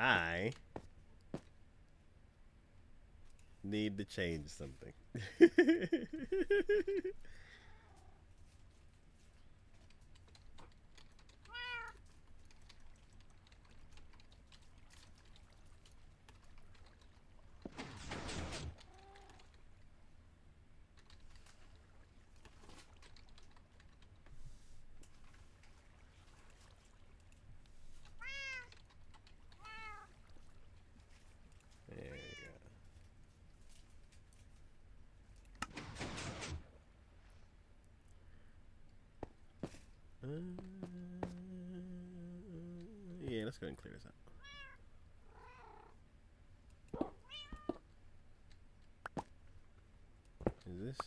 I need to change something. There we go. Yeah, let's go ahead and clear this out. Is this?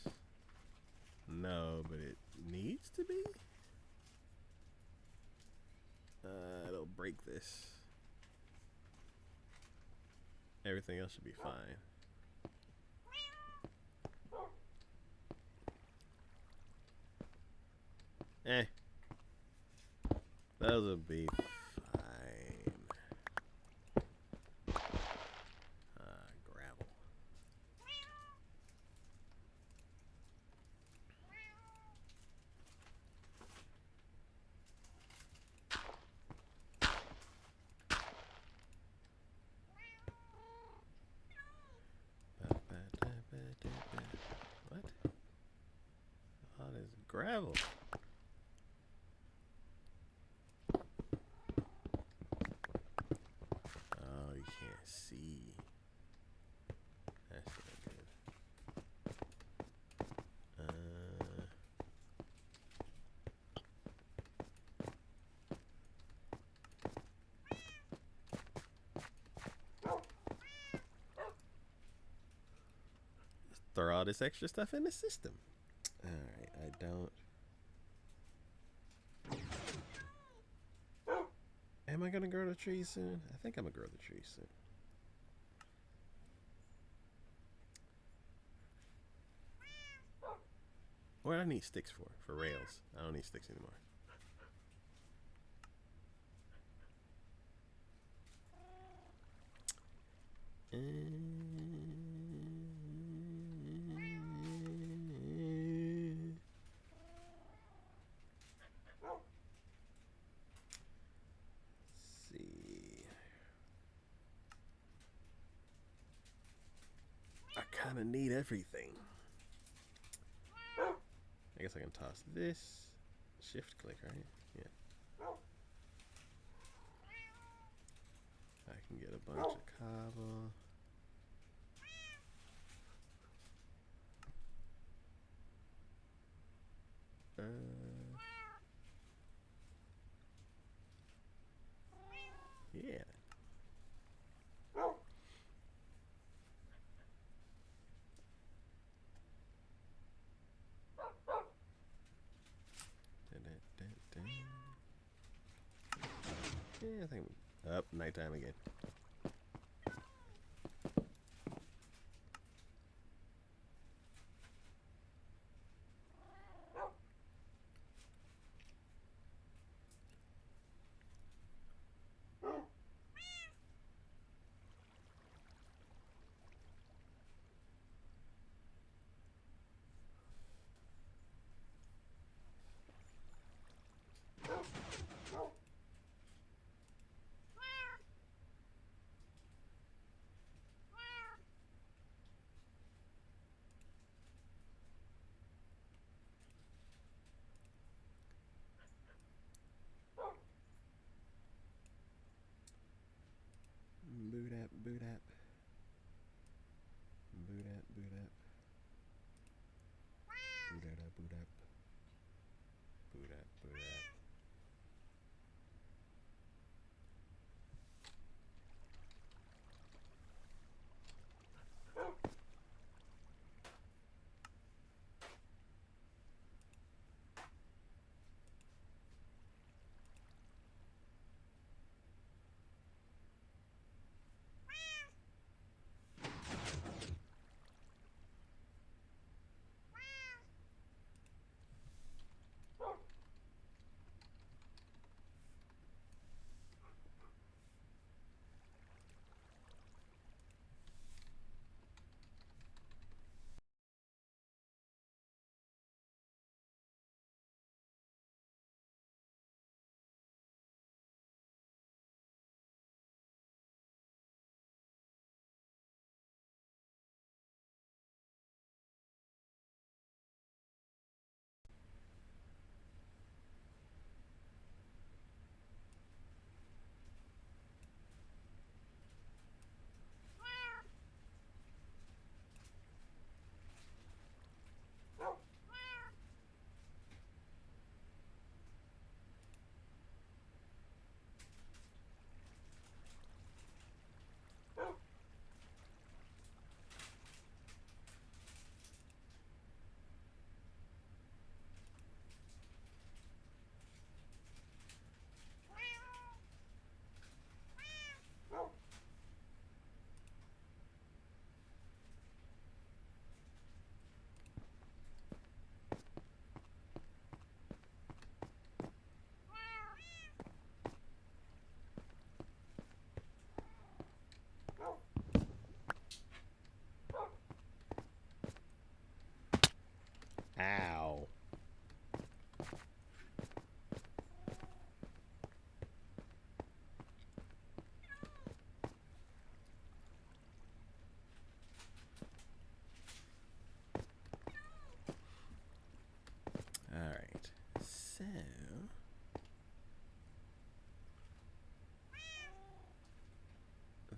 No, but it needs to be. It'll break this. Everything else should be fine. Eh. That'll be fine. Gravel. What? Oh, there's gravel. Oh, you can't see. That's not good. Throw all this extra stuff in the system. Alright, I don't. Am I gonna grow the tree soon? I think I'm gonna grow the tree soon. What do I need sticks for? For rails. I don't need sticks anymore. See. I kind of need everything. I guess I can toss this. Shift click, right? Yeah. I can get a bunch of cobble. Yeah. Yeah, I think. Up, nighttime again. Boot up, boot up. Boot up, boot up. Boot up, boot up. Boot up, boot up.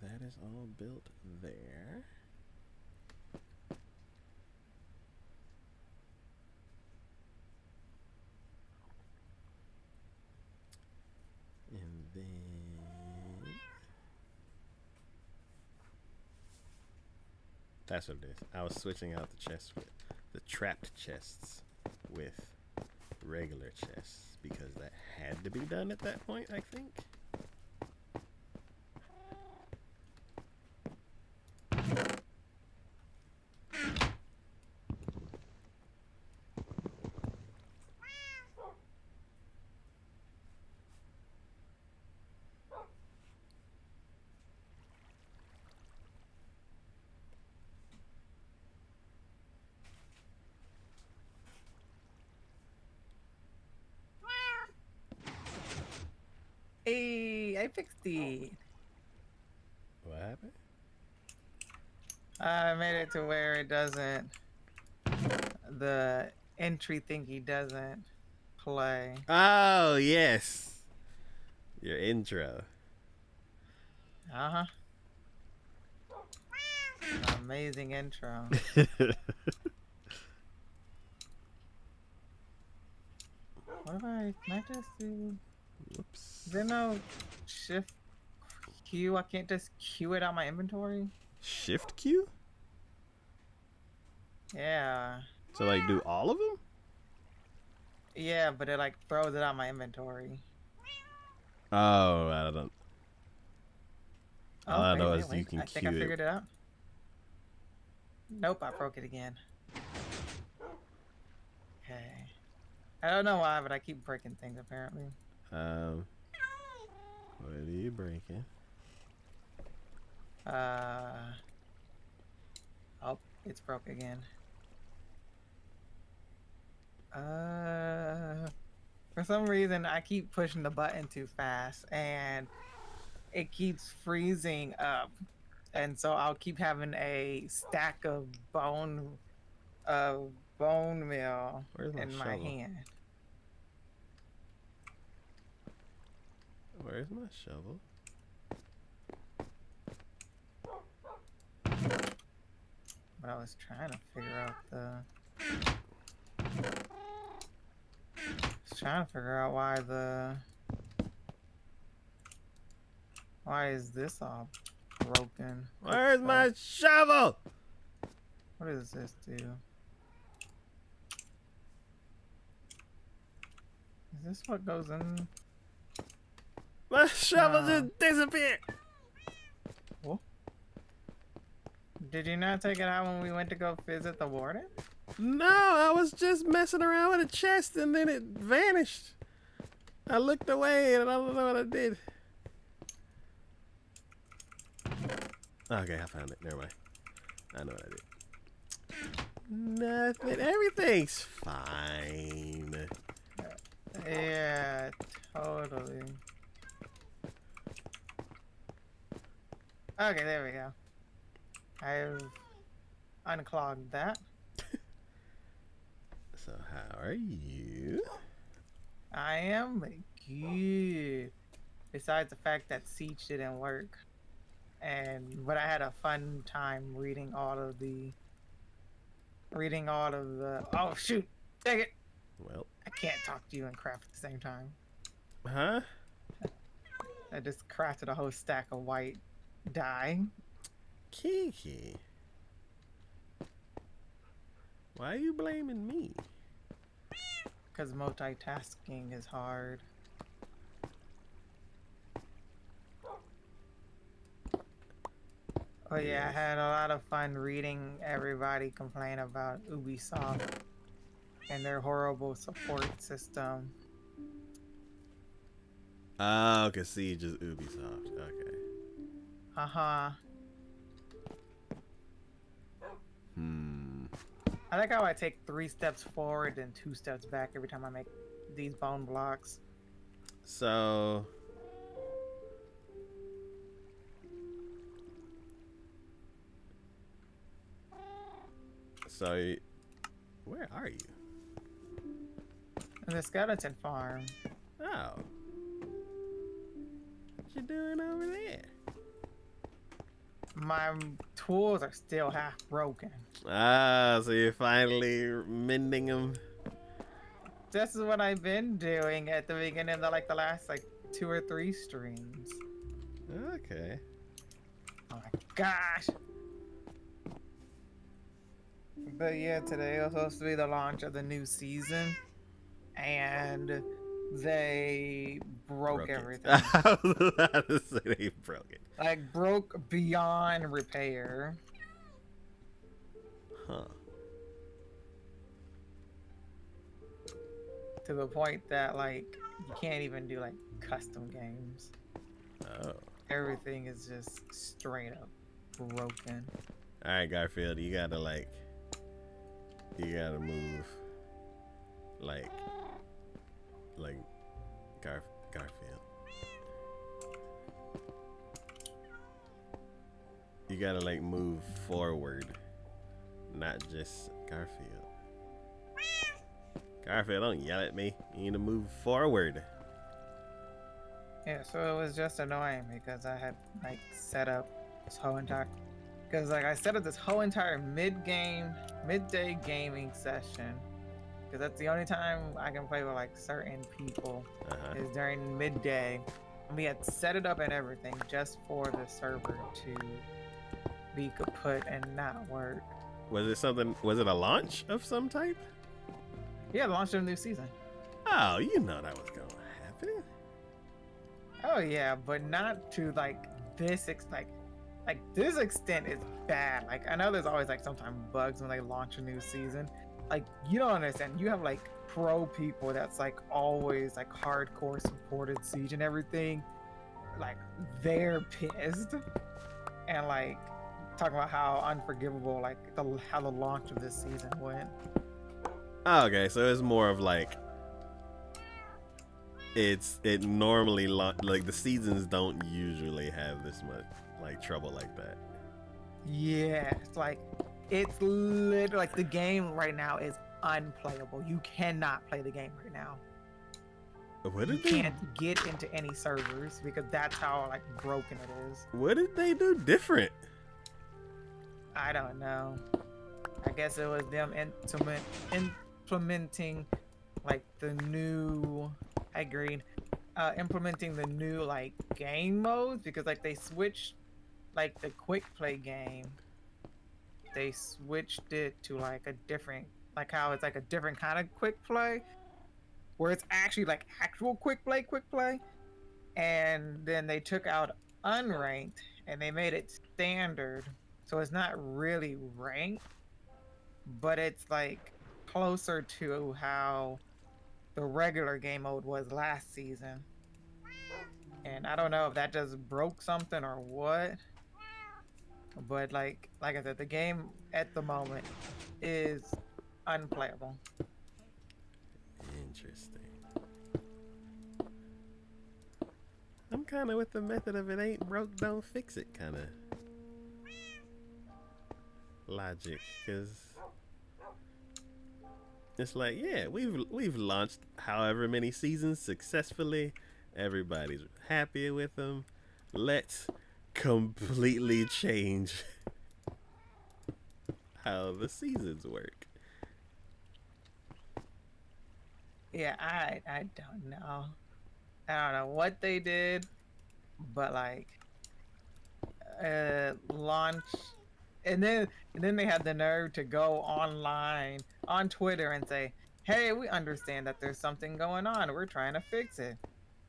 that is all built there. And then that's what it is. I was switching out the chests with the trapped chests with regular chests because that had to be done at that point, I think. Hey, I fixed it. What happened? I made it to where it doesn't, the entry thingy doesn't play. Oh, yes. Your intro. Uh-huh. Amazing intro. What if can I just do, Whoops. is there no shift Q? I can't just Q it out my inventory? Shift Q? Yeah. So, like, do all of them? Yeah, but it like throws it out my inventory. Oh, I don't. All Oh, I wait, know wait, is you wait. can I think I queue figured it. it out. Nope, I broke it again. Okay. I don't know why, but I keep breaking things apparently. What are you breaking? Oh, it's broke again. For some reason, I keep pushing the button too fast, and it keeps freezing up, and so I'll keep having a stack of bone meal Where's my in my shovel? hand. Where's my shovel? But I was trying to figure out why is this all broken? Where's my shovel? What does this do? Is this what goes in? My shovel No. just disappeared. What? Did you not take it out when we went to go visit the warden? No, I was just messing around with a chest and then it vanished. I looked away and I don't know what I did. Okay, I found it. Never mind. I know what I did. Nothing. Everything's fine. Yeah, totally. Okay, there we go. I've unclogged that. So how are you? I am good. Besides the fact that Siege didn't work. But I had a fun time reading all of the oh shoot, dang it. Well, I can't talk to you and craft at the same time. huh? I just crafted a whole stack of white dye. Kiki. Why are you blaming me? Because multitasking is hard. Oh yeah, I had a lot of fun reading everybody complain about Ubisoft and their horrible support system. Oh, cause Siege is Ubisoft. Okay. Uh-huh. I like how I take 3 steps forward and 2 steps back every time I make these bone blocks. So where are you? And the skeleton farm. Oh. What you doing over there? my tools are still half broken. Ah, so you're finally mending them. This is what I've been doing at the beginning of the last like 2 or 3 streams. Okay. Oh my gosh. But yeah, today was supposed to be the launch of the new season, and they broke everything. I was about to say they broke it. Like broke beyond repair. Huh. To the point that like you can't even do like custom games. Oh. Everything is just straight up broken. All right, Garfield, you gotta move like Garfield. You gotta like move forward, not just Garfield. Garfield, don't yell at me. You need to move forward. Yeah, so it was just annoying because I had like set up this whole entire, because like I set up this whole entire midday gaming session, because that's the only time I can play with like certain people is during midday. And we had set it up and everything just for the server to be kaput and not work. Was it a launch of some type? Yeah, launch of a new season. Oh, you know that was gonna happen. Oh yeah, but not to like this like this extent is bad. Like I know there's always like sometimes bugs when they launch a new season. Like you don't understand. You have like pro people that's like always like hardcore supported Siege and everything. Like they're pissed and like talking about how unforgivable like how the launch of this season went. Oh, okay, so it's more of like it normally like the seasons don't usually have this much like trouble like that. Yeah, it's literally like the game right now is unplayable. You cannot play the game right now. You can't get into any servers because that's how like broken it is. What did they do different? I don't know. I guess it was them implementing like the new implementing the new like game modes, because like they switched like the quick play game, they switched it to like a different, like how it's like a different kind of quick play where it's actually like actual quick play, and then they took out unranked and they made it standard, so it's not really ranked, but it's like closer to how the regular game mode was last season. And I don't know if that just broke something or what, but like I said, the game at the moment is unplayable. Interesting. I'm kind of with the method of it ain't broke, don't fix it kind of logic, because it's like, yeah, we've launched however many seasons successfully. Everybody's happy with them. Let's completely change how the seasons work. Yeah, I don't know. I don't know what they did, but like launch, and then they had the nerve to go online on Twitter and say, "Hey, we understand that there's something going on. We're trying to fix it."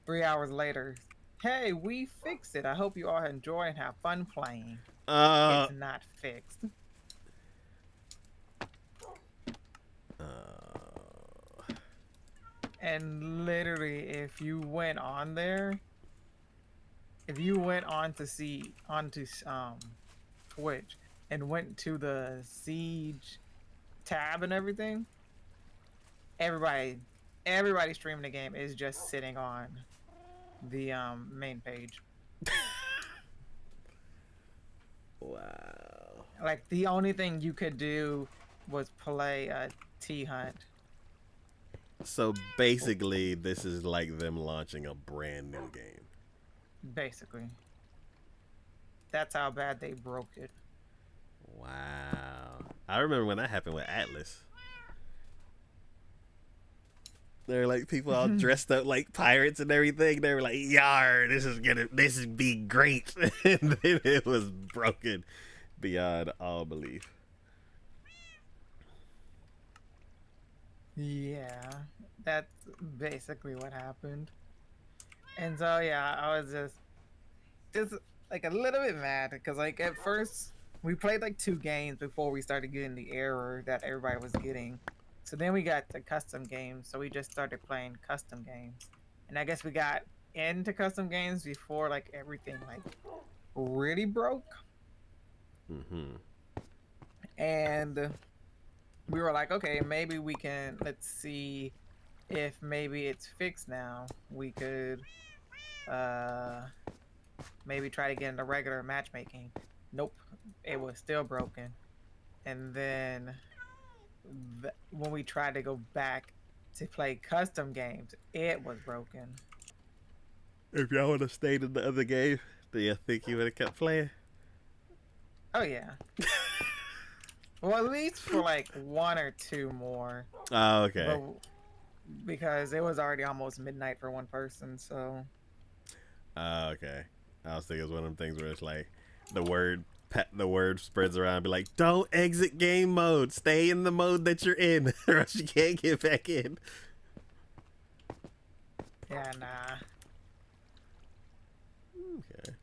3 hours later, "Hey, we fixed it. I hope you all enjoy and have fun playing." It's not fixed. And literally, if you went on there, if you went on to onto Twitch and went to the Siege tab and everything, everybody streaming the game is just sitting on the main page. Wow. Like the only thing you could do was play T-Hunt. So basically, this is like them launching a brand new game. Basically. That's how bad they broke it. Wow. I remember when that happened with Atlas. There were like people all dressed up like pirates and everything. They were like, "Yar, this is be great," and then it was broken beyond all belief. Yeah, that's basically what happened. And so yeah, I was just like a little bit mad because like at first we played like 2 games before we started getting the error that everybody was getting. So then we got the custom games, so we just started playing custom games. And I guess we got into custom games before like everything like really broke. Mm-hmm. And we were like, okay, maybe we can, let's see if maybe it's fixed now. We could uh maybe try to get into regular matchmaking. Nope, it was still broken. And then when we tried to go back to play custom games, it was broken. If y'all would have stayed in the other game, do you think you would have kept playing? Oh yeah. Well, at least for like 1 or 2 more. Oh, okay. But, because it was already almost midnight for one person, so. Oh, okay. I was thinking it was one of them things where it's like the word spreads around and be like, don't exit game mode. Stay in the mode that you're in or else you can't get back in. Yeah, nah. Okay.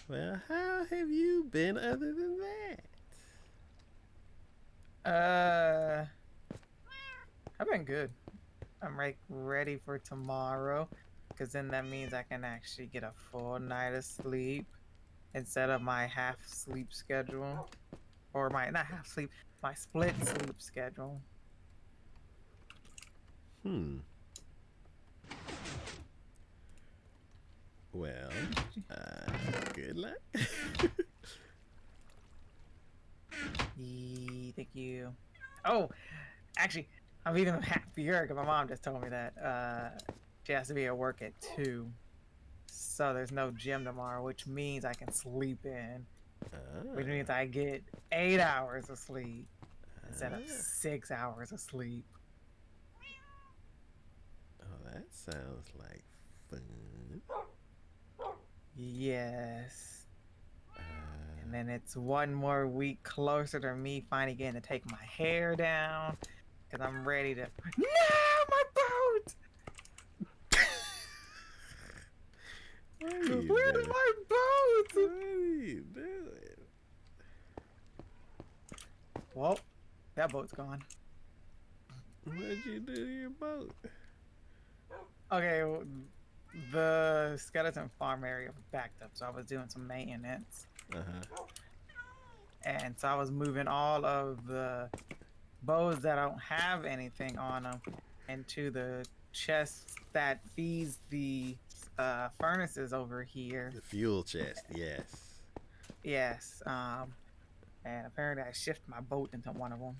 Well, how have you been other than that? I've been good. I'm like ready for tomorrow, because then that means I can actually get a full night of sleep instead of my half sleep schedule, or my not half sleep, my split sleep schedule. Well, good luck. Thank you. Oh, actually, I'm even happier because my mom just told me that she has to be at work at 2. So there's no gym tomorrow, which means I can sleep in. Which means I get 8 hours of sleep instead of 6 hours of sleep. Oh, that sounds like fun. Yes. And then it's 1 more week closer to me finally getting to take my hair down. Because I'm ready to. No, my boat! Where's my boat? What are you doing? Well, that boat's gone. What'd you do to your boat? Okay, well, the skeleton farm area was backed up, so I was doing some maintenance. And so I was moving all of the bows that don't have anything on them into the chest that feeds the furnaces over here. The fuel chest, yes. Yes. And apparently I shifted my boat into one of them.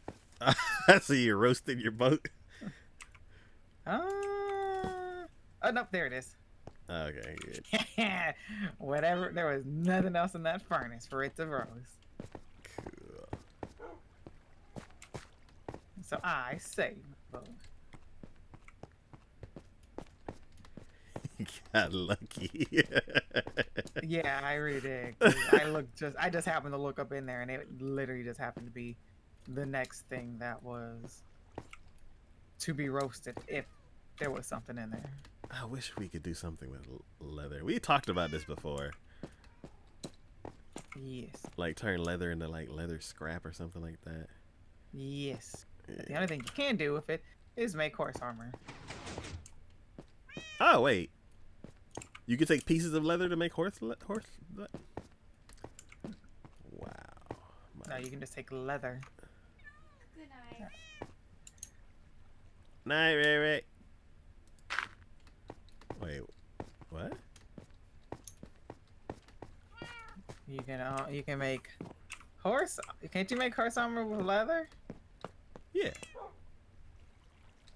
So you roasted your boat? Oh, nope, there it is. Okay, good. Whatever, there was nothing else in that furnace for it to roast. Cool. So I saved the boat. You got lucky. Yeah, I really did. I just happened to look up in there, and it literally just happened to be the next thing that was to be roasted if there was something in there. I wish we could do something with leather. We talked about this before. Yes. Like turn leather into like leather scrap or something like that. Yes. But the only thing you can do with it is make horse armor. Oh wait, you could take pieces of leather to make horse. Wow. No, you can just take leather. Good night. Night, Ray Ray. Wait, what? You can make horse. Can't you make horse armor with leather? Yeah.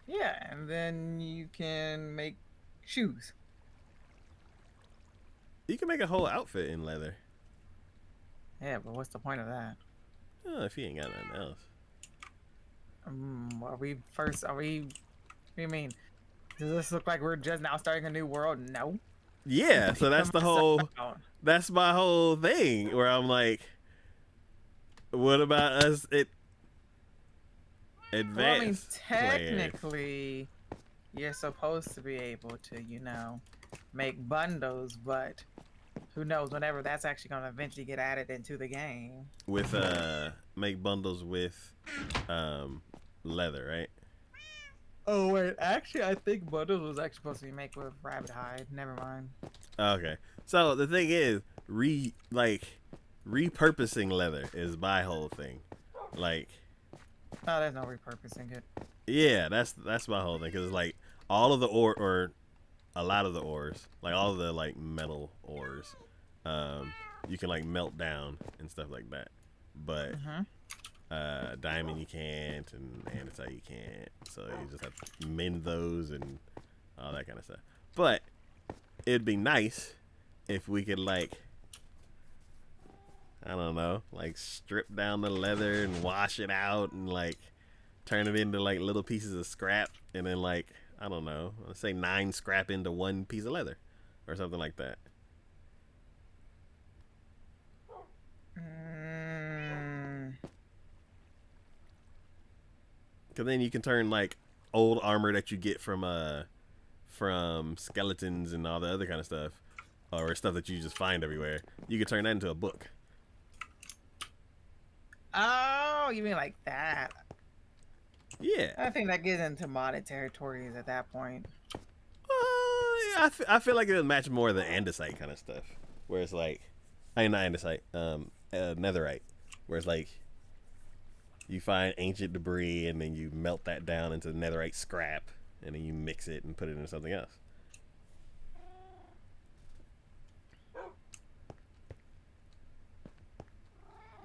Yeah, and then you can make shoes. You can make a whole outfit in leather. Yeah, but what's the point of that? Oh, if you ain't got nothing else. Are we first? Are we? What do you mean? Does this look like we're just now starting a new world? No. Yeah, so that's the whole. That's my whole thing. Where I'm like, what about us? Advanced. Well, I mean, players? technically, you're supposed to be able to, make bundles, but who knows? Whenever that's actually going to eventually get added into the game. With make bundles with leather, right? Oh wait, actually, I think bundles was actually supposed to be made with rabbit hide. Never mind. Okay, so the thing is, repurposing leather is my whole thing. Like, Oh, there's no repurposing it. yeah, that's my whole thing. Cause like all of the ore, or a lot of the ores, like all of the like metal ores, you can like melt down and stuff like that. But diamond you can't, and andesite you can't. So you just have to mend those and all that kind of stuff. But it'd be nice if we could like, I don't know, like strip down the leather and wash it out and like turn it into like little pieces of scrap, and then like, I don't know, let's say 9 scrap into 1 piece of leather or something like that. Cause then you can turn like old armor that you get from skeletons and all the other kind of stuff, or stuff that you just find everywhere. You can turn that into a book. Oh, you mean like that? Yeah. I think that gets into modded territories at that point. Yeah, I feel like it would match more of the andesite kind of stuff, where it's like, I mean not andesite, netherite, where it's like you find ancient debris and then you melt that down into netherite scrap, and then you mix it and put it into something else.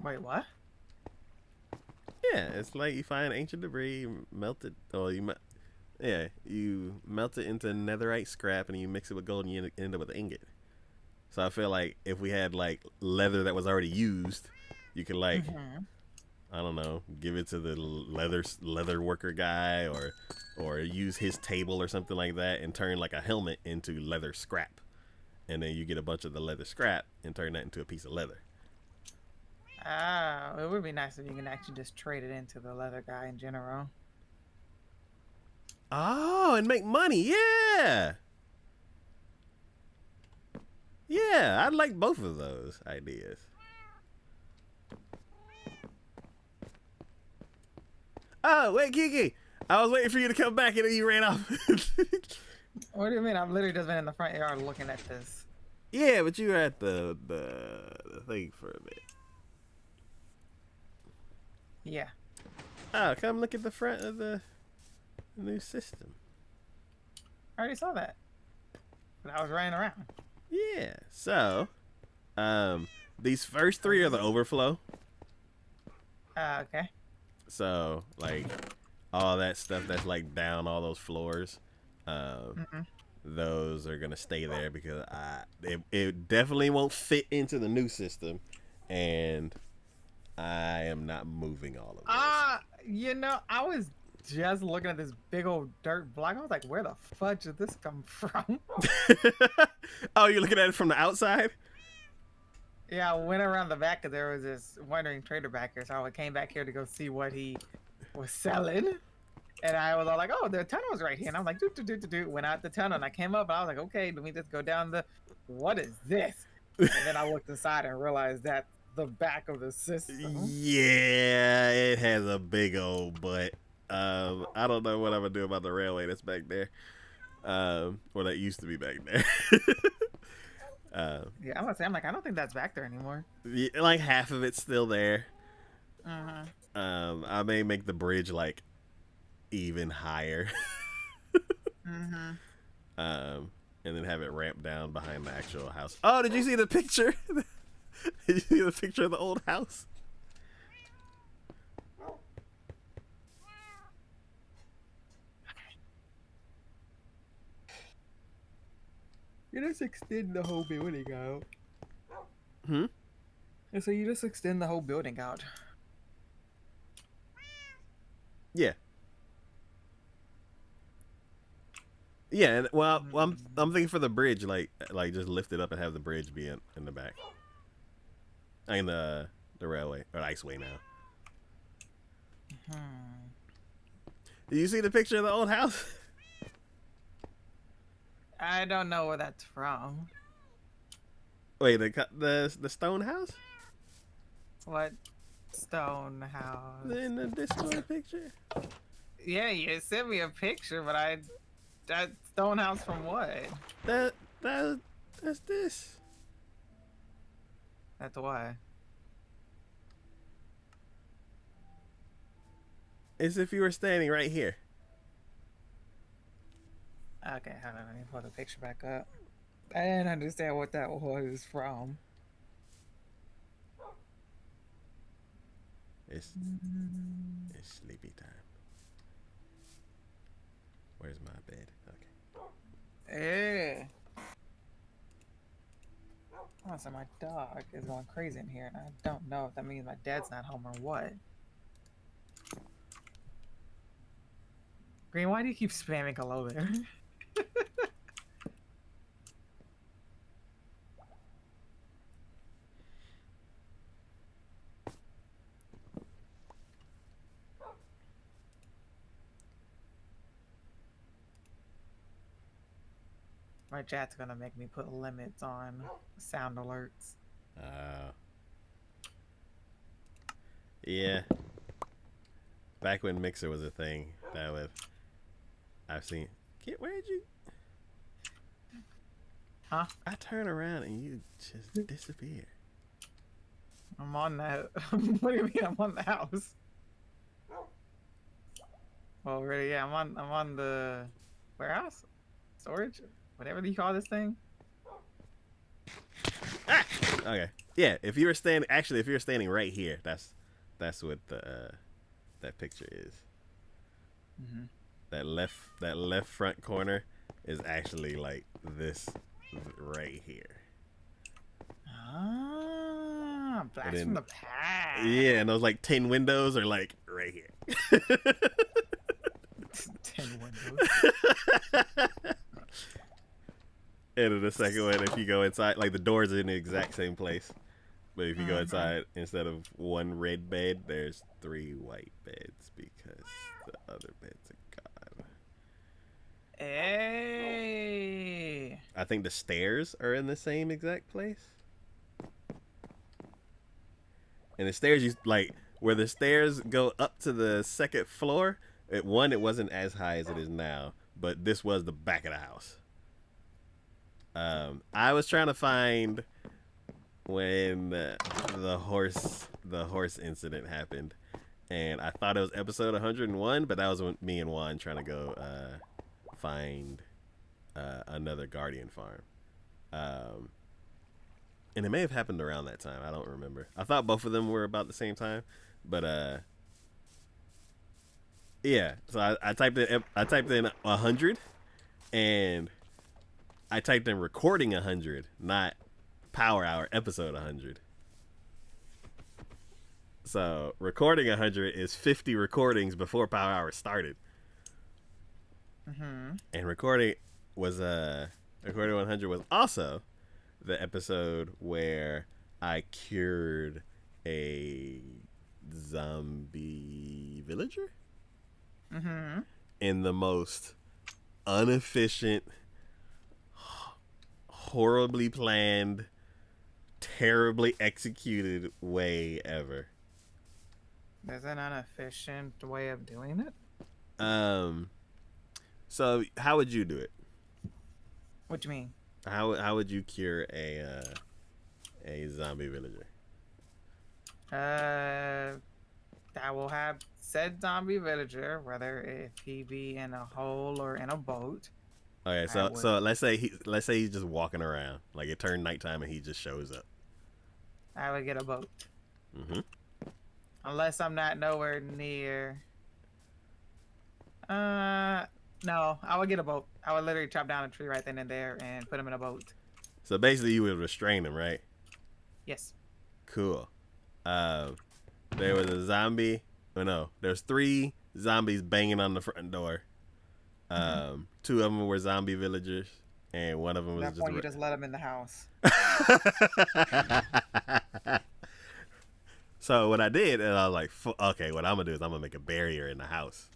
Wait, what? Yeah, it's like you find ancient debris, melt it, or you melt it into netherite scrap, and you mix it with gold, and you end up with an ingot. So I feel like if we had like leather that was already used, you could like, I don't know, give it to the leather worker guy, or use his table or something like that, and turn like a helmet into leather scrap, and then you get a bunch of the leather scrap and turn that into a piece of leather. Oh, it would be nice if you can actually just trade it into the leather guy in general. Oh, and make money, yeah. Yeah, I'd like both of those ideas. Oh, wait, Kiki. I was waiting for you to come back and then you ran off. What do you mean? I've literally just been in the front yard looking at this. Yeah, but you were at the thing for a bit. Yeah. Oh, come look at the front of the new system. I already saw that. But I was running around. Yeah, so, these first 3 are the overflow. Okay. So, like, all that stuff that's, like, down all those floors, those are going to stay there because it definitely won't fit into the new system, and I am not moving all of those. I was just looking at this big old dirt block. I was like, where the fudge did this come from? Oh, you're looking at it from the outside? Yeah, I went around the back because there was this wandering trader back here, so I came back here to go see what he was selling. And I was all like, oh, the tunnel's right here. And I was like, went out the tunnel, and I came up, and I was like, okay, let me just go down what is this? And then I looked inside and realized that the back of the system. Yeah, it has a big old butt. I don't know what I'm gonna do about the railway that's back there. Or that used to be back there. Yeah, I'm gonna say, I don't think that's back there anymore. Like half of it's still there. I may make the bridge like even higher. And then have it ramp down behind the actual house. Oh, did you see the picture? Did you see the picture of the old house? You just extend the whole building out. Hmm? And so you just extend the whole building out. Yeah. Yeah, and well, I'm thinking for the bridge, like just lift it up and have the bridge be in the back. I mean the railway or the iceway now. Hmm. Did you see the picture of the old house? I don't know where that's from. Wait, the stone house What stone house? in the Discord picture? Yeah, you sent me a picture, but that stone house from what? That that's this. That's why. As if you were standing right here. Okay, hold on. Let me pull the picture back up. I didn't understand what that was from. It's sleepy time. Where's my bed? Okay. Yeah. Oh, so my dog is going crazy in here, and I don't know if that means my dad's not home or what. Green, why do you keep spamming hello there? My chat's gonna make me put limits on sound alerts. Yeah. Back when Mixer was a thing, that would I've seen. Where'd you? Huh? I turn around and you just disappear. I'm on that. What do you mean I'm on the house? Well, really, yeah, I'm on the warehouse, storage, whatever you call this thing. Ah! Okay. Yeah. If you were standing right here, that's what the that picture is. Mm-hmm. That left front corner is actually like this right here. Ah, blast then- from the past. Yeah, and those like 10 windows are like right here. 10 windows. And then the second one, if you go inside, like the doors are in the exact same place. But if you go inside, instead of one red bed, there's 3 white beds because the other beds are gone. Hey. I think the stairs are in the same exact place. And the stairs, where the stairs go up to the second floor, it wasn't as high as it is now, but this was the back of the house. I was trying to find when the horse incident happened, and I thought it was episode 101, but that was when me and Juan trying to go find another Guardian farm. And it may have happened around that time. I don't remember. I thought both of them were about the same time, but yeah. So I typed in 100, and I typed in recording 100, not Power Hour episode 100. So recording 100 is 50 recordings before Power Hour started. Mm-hmm. And recording 100 was also the episode where I cured a zombie villager in the most inefficient, horribly planned, terribly executed way ever. There's an inefficient way of doing it. So how would you do it? What do you mean? How would you cure a zombie villager? I will have said zombie villager, whether if he be in a hole or in a boat. Okay, so let's say he's just walking around, like it turned nighttime and he just shows up. I would get a boat. Mm-hmm. Unless I'm not nowhere near. No, I would get a boat. I would literally chop down a tree right then and there and put him in a boat. So basically, you would restrain him, right? Yes. Cool. There was a zombie. Oh no, there's 3 zombies banging on the front door. 2 of them were zombie villagers, and one of them At was that just. point, you just let him in the house. So what I did, and I was like, okay, what I'm gonna do is I'm gonna make a barrier in the house,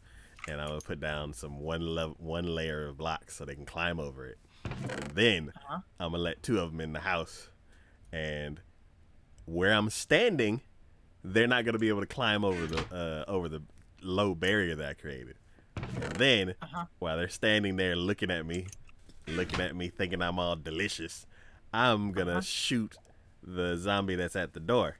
and I'm gonna put down some one layer of blocks so they can climb over it. And then I'm gonna let 2 of them in the house, and where I'm standing, they're not gonna be able to climb over the low barrier that I created. And then while they're standing there looking at me, thinking I'm all delicious, I'm gonna shoot the zombie that's at the door.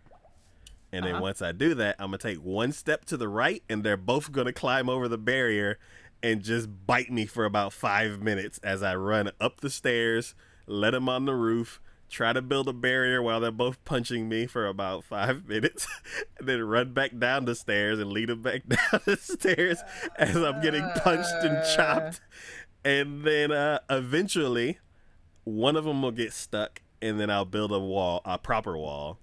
And then once I do that, I'm gonna take 1 step to the right, and they're both gonna climb over the barrier and just bite me for about 5 minutes as I run up the stairs, let them on the roof, try to build a barrier while they're both punching me for about 5 minutes, and then run back down the stairs and lead them back down the stairs as I'm getting punched and chopped. And then eventually, one of them will get stuck, and then I'll build a proper wall,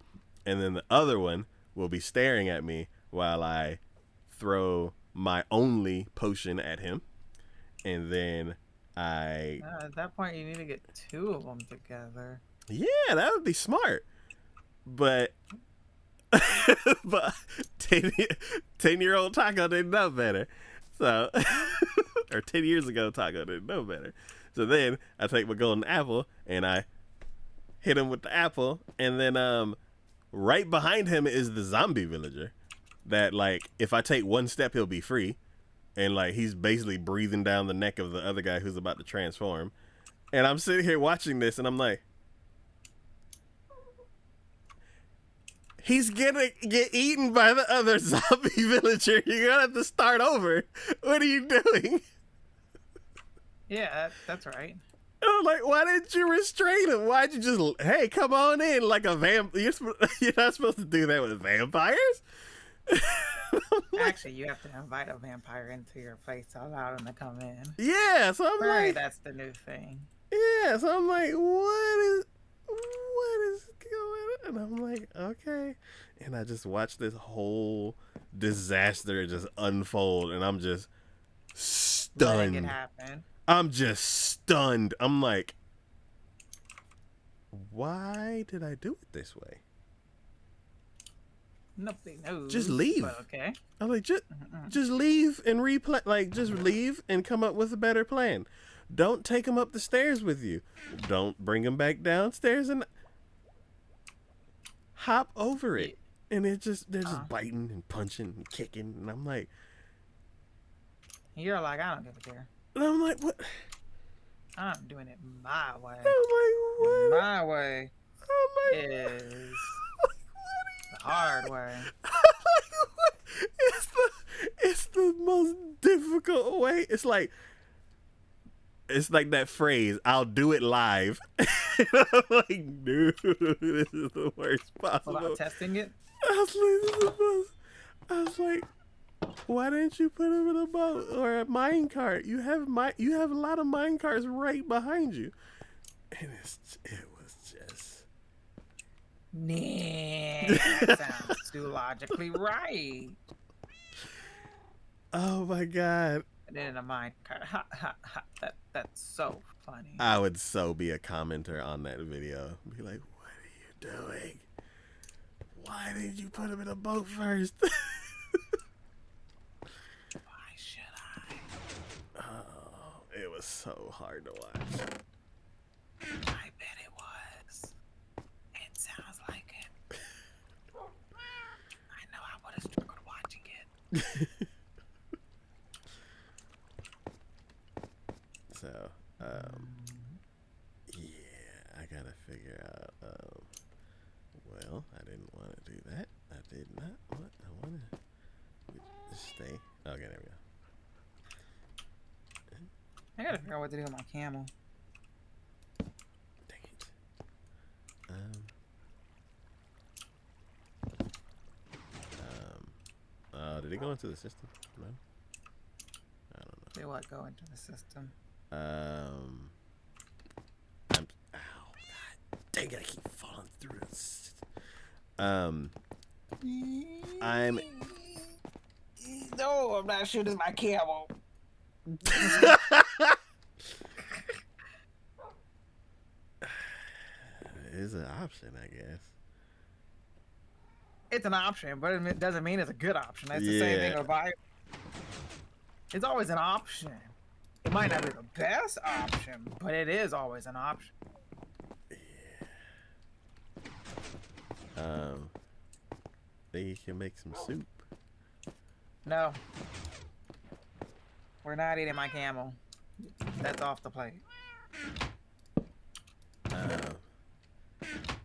and then the other one will be staring at me while I throw my only potion at him, and then At that point, you need to get 2 of them together. Yeah, that would be smart. But but 10-year-old Taco didn't know better. So or 10 years ago Taco didn't know better. So then I take my golden apple and I hit him with the apple, and then right behind him is the zombie villager that, like, if I take 1 step he'll be free, and like he's basically breathing down the neck of the other guy who's about to transform. And I'm sitting here watching this and I'm like, he's gonna get eaten by the other zombie villager. You're gonna have to start over. What are you doing? Yeah, that's right. And I'm like, why didn't you restrain him? Why'd you just, hey, come on in like a vamp? You're not supposed to do that with vampires. Actually, you have to invite a vampire into your place to allow them to come in. Yeah, so I'm Right, like, that's the new thing. yeah, so I'm like, what is going on? And I'm like, okay. And I just watched this whole disaster just unfold, and I'm just Letting stunned. it happen. I'm just stunned. I'm like, why did I do it this way? Nobody knows. Just leave. But okay. I'm like, just leave and replay. Like, just leave and come up with a better plan. Don't take him up the stairs with you. Don't bring him back downstairs and hop over it. And they're just biting and punching and kicking. And I'm like, You're like, I don't give a care. and I'm like, what? I'm doing it my way. I'm like, what? My way I'm like, is the hard way. It's the most difficult way. It's like that phrase, I'll do it live. And I'm like, dude, this is the worst possible. Without testing it? I was like, why didn't you put him in a boat or a mine cart? You have a lot of mine carts right behind you. And it was just, Nah, that sounds too logically right. oh my god. And then in a mine cart. Ha ha ha. That's so funny. I would so be a commenter on that video. Be like, what are you doing? Why didn't you put him in a boat first? Why should I? Oh, it was so hard to watch. I bet it was. It sounds like it. I know I would have struggled watching it. So, yeah, I gotta figure out, well, I didn't want to do that. I did not want, I want to stay. Okay, there we go. I gotta figure out what to do with my camel. Dang it. Did it go into the system? No? I don't know. Say what? Go into the system. I'm, ow, God dang it! I keep falling through this. I'm. No, I'm not shooting my camel. It's an option, I guess. It's an option, but it doesn't mean it's a good option. That's the same thing Yeah. with Bible. It's always an option. It might not be the best option, but it is always an option. Think you can make some soup. No. We're not eating my camel. That's off the plate.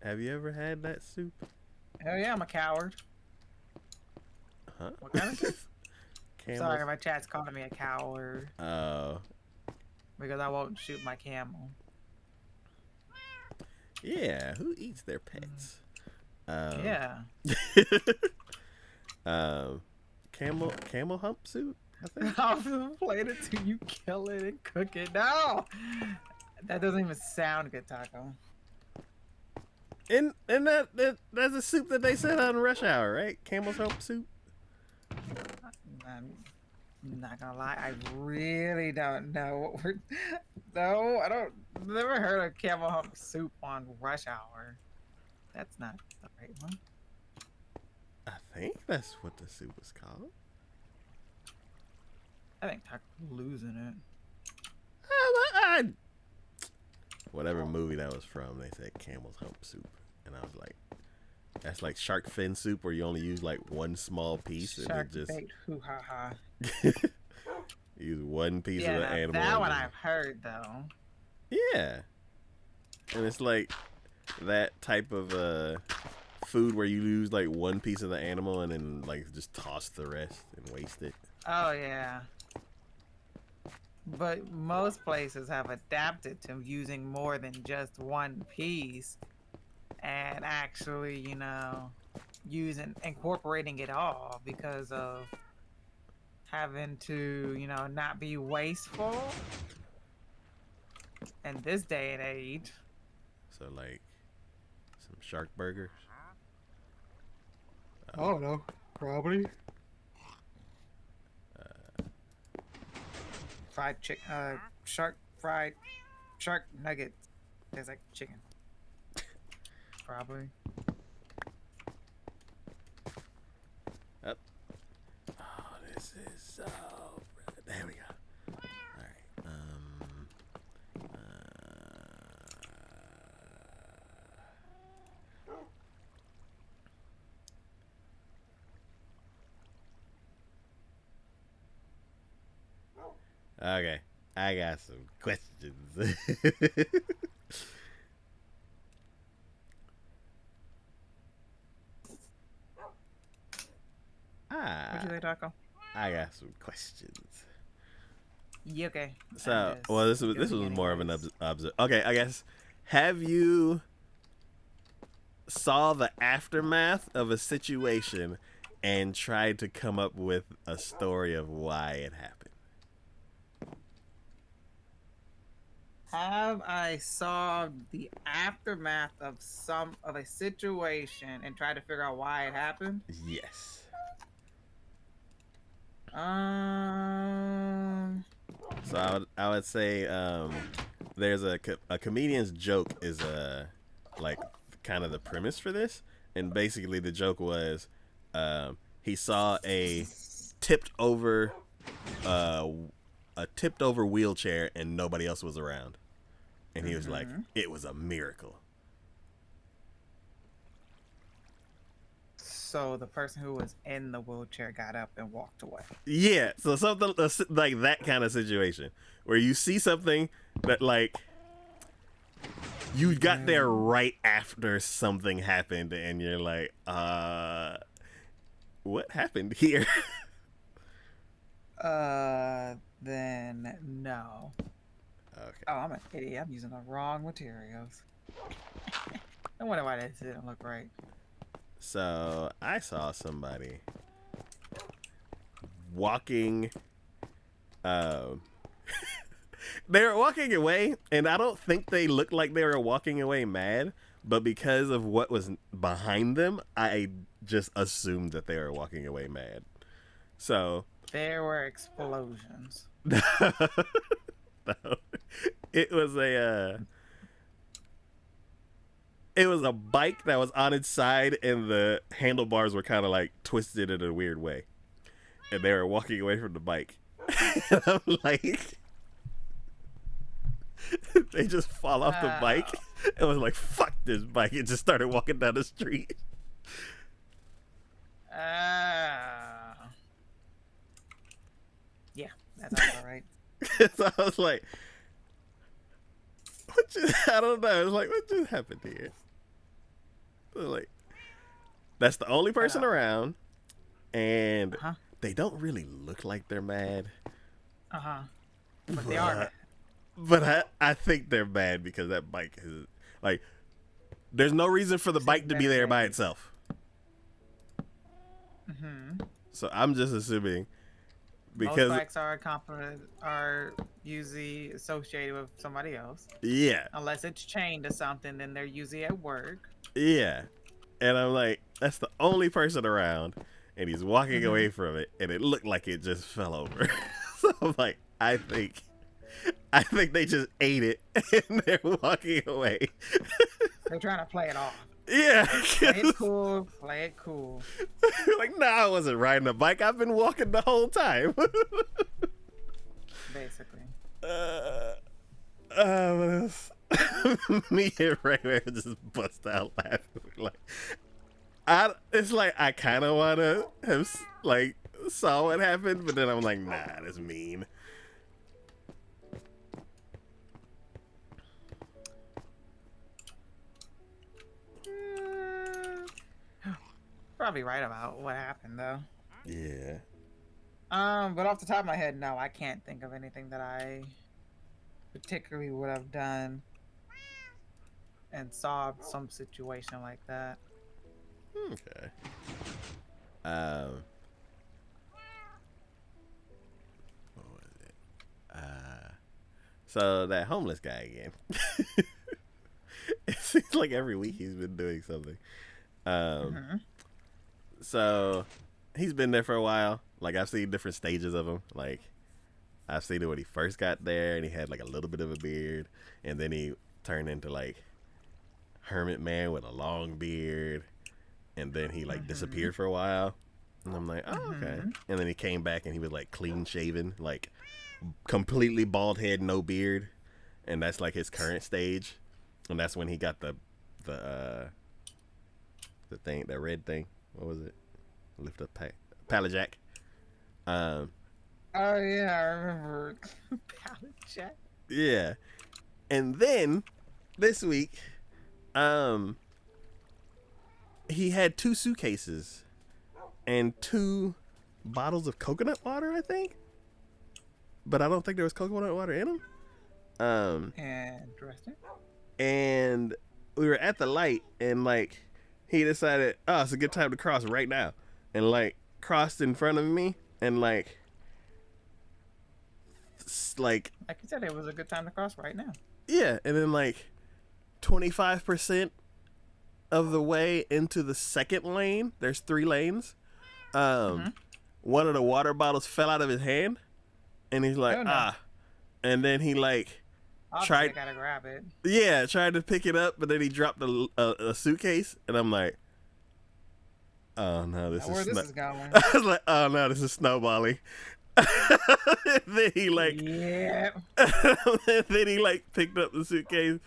Have you ever had that soup? Hell yeah, I'm a coward. Huh? What kind of soup? Camels? Sorry, my chat's calling me a coward Oh. because I won't shoot my camel. Yeah, who eats their pets? Yeah. Camel hump soup, I think. I'll plate it till you kill it and cook it. No! That doesn't even sound good, Taco. And that's a soup that they said on Rush Hour, right? Camel's hump soup. I'm not gonna lie, I really don't know what we're. No, I don't. Never heard of camel hump soup on Rush Hour. That's not the right one. I think that's what the soup was called. I think Taco's losing it. Whatever movie that was from, they said camel's hump soup, and I was like, that's like shark fin soup where you only use like one small piece and Shark it just bait, hoo ha ha. use one piece Yeah, of the now animal. that one and- I've heard though. Yeah, and it's like that type of food where you lose like one piece of the animal and then like just toss the rest and waste it. Oh yeah. But most places have adapted to using more than just one piece and actually, you know, incorporating it all because of having to, you know, not be wasteful in this day and age. So like some shark burgers. I don't know. Probably. Fried chicken, shark nuggets. Tastes like chicken. Probably. Oh, this is so. There we go. All right. Okay, I got some questions. What'd you say, Taco? I got some questions. Yeah, okay. So, well, this was more of an observation. Okay, I guess. Have you saw the aftermath of a situation and tried to come up with a story of why it happened? Have I saw the aftermath of a situation and tried to figure out why it happened? Yes. So I would say there's a comedian's joke is like kind of the premise for this, and basically the joke was he saw a tipped over wheelchair and nobody else was around, and he was like, it was a miracle. So the person who was in the wheelchair got up and walked away. Yeah, so something like that kind of situation where you see something that like you got there right after something happened and you're like, what happened here? Then no. Okay. Oh, I'm an idiot. I'm using the wrong materials. I wonder why that didn't look right. So I saw somebody walking Um, they were walking away, and I don't think they looked like they were walking away mad, but because of what was behind them, I just assumed that they were walking away mad. So There were explosions. no, it was a bike that was on its side, and the handlebars were kind of like twisted in a weird way, and they were walking away from the bike. And I'm like, they just fall off the bike, and was like, "Fuck this bike!" and just started walking down the street. Yeah, that sounds all right. So I was like, "What just?" I don't know. I was like, "What just happened here?" I was like, that's the only person around, and they don't really look like they're mad. But they are mad. But I think they're mad because that bike is like, there's no reason for the bike to be there by itself. So I'm just assuming because most bikes are usually associated with somebody else. Yeah. Unless it's chained to something, then they're usually at work. Yeah. And I'm like, that's the only person around, and he's walking away from it, and it looked like it just fell over. So I'm like, I think they just ate it, and they're walking away. They're trying to play it off. Yeah. Play it cool. Play it cool. Like, nah, I wasn't riding a bike. I've been walking the whole time. Basically. Me and Ray just bust out laughing. Like, it's like I kind of want to have like saw what happened, but then I'm like, nah, that's mean. Probably right about what happened though. Yeah. But off the top of my head, no, I can't think of anything that I particularly would have done and solved some situation like that. Okay. What was it? So that homeless guy again. It seems like every week he's been doing something. So he's been there for a while. Like, I've seen different stages of him. Like, I've seen it when he first got there, and he had like a little bit of a beard, and then he turned into like hermit man with a long beard, and then he like disappeared for a while, and I'm like, oh, okay. And then he came back, and he was like clean shaven, like completely bald head, no beard, and that's like his current stage. And that's when he got the thing, that red thing. What was it? Lift up pallet jack. Oh yeah, I remember pallet jack. Yeah. And then this week, he had 2 suitcases and 2 bottles of coconut water, I think. But I don't think there was coconut water in them. Interesting. And we were at the light, and like he decided, oh, it's a good time to cross right now, and like crossed in front of me, and like you said, it was a good time to cross right now. Yeah, and then like 25% of the way into the second lane, there's 3 lanes. One of the water bottles fell out of his hand, and he's like, and then he like I gotta grab it. Yeah, tried to pick it up, but then he dropped a suitcase, and I'm like, oh no, this is going. I was like, oh no, this is snowballing. Then he like, yeah. Then he like picked up the suitcase,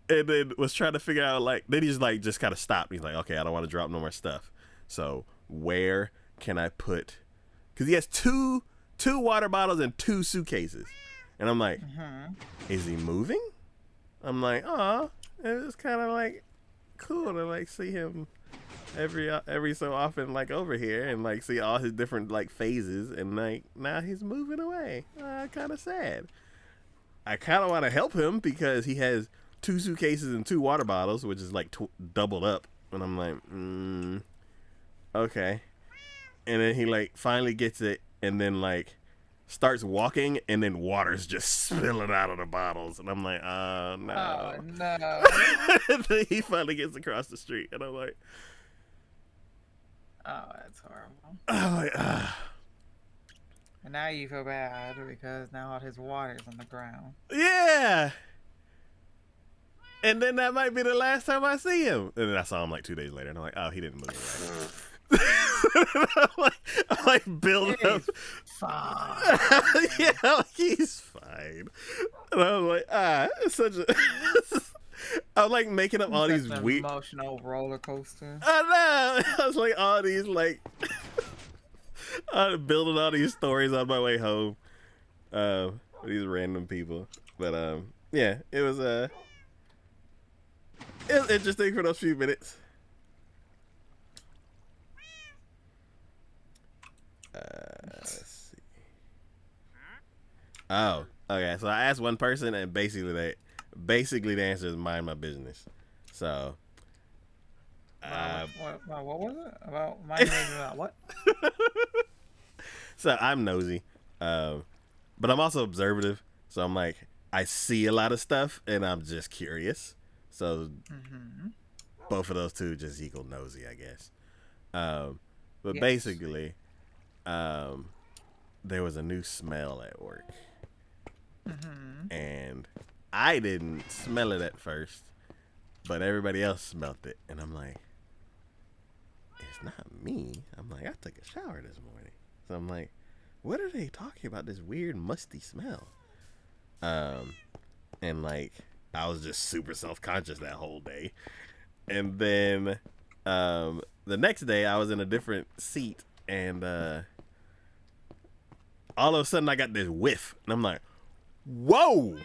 and then was trying to figure out like, then he's like just kind of stopped. He's like, okay, I don't want to drop no more stuff. So where can I put? Because he has two water bottles and 2 suitcases. And I'm like, is he moving? I'm like, oh, it's kind of like cool to like see him every so often, like over here, and like see all his different like phases, and like now he's moving away. Kind of sad. I kind of want to help him because he has 2 suitcases and 2 water bottles, which is like doubled up. And I'm like, okay. And then he like finally gets it, and then like starts walking, and then water's just spilling out of the bottles. And I'm like, oh, no. Oh no. And then he finally gets across the street, and I'm like, Oh, that's horrible. I'm like, And now you feel bad because now all his water's on the ground. yeah. And then that might be the last time I see him. And then I saw him like 2 days later, and I'm like, oh, he didn't move away. I'm like building up. Fine. Yeah, like, he's fine. And I was like, it's such a. I'm like making up all these Such an weird. emotional roller coaster. I know. I was like all these like. I'm building all these stories on my way home. These random people, but yeah, it was interesting for those few minutes. Let's see. Oh, okay. So I asked one person, and basically the answer is mind my business. So, What was it? About my name about what? so I'm nosy, but I'm also observative. So I'm like, I see a lot of stuff, and I'm just curious. So both of those two just equal nosy, I guess. But Yes. basically, there was a new smell at work, and I didn't smell it at first, but everybody else smelled it, and I'm like, it's not me. I'm like, I took a shower this morning, so I'm like, what are they talking about? This weird musty smell, and like I was just super self-conscious that whole day, and then the next day I was in a different seat, and all of a sudden I got this whiff, and I'm like, whoa,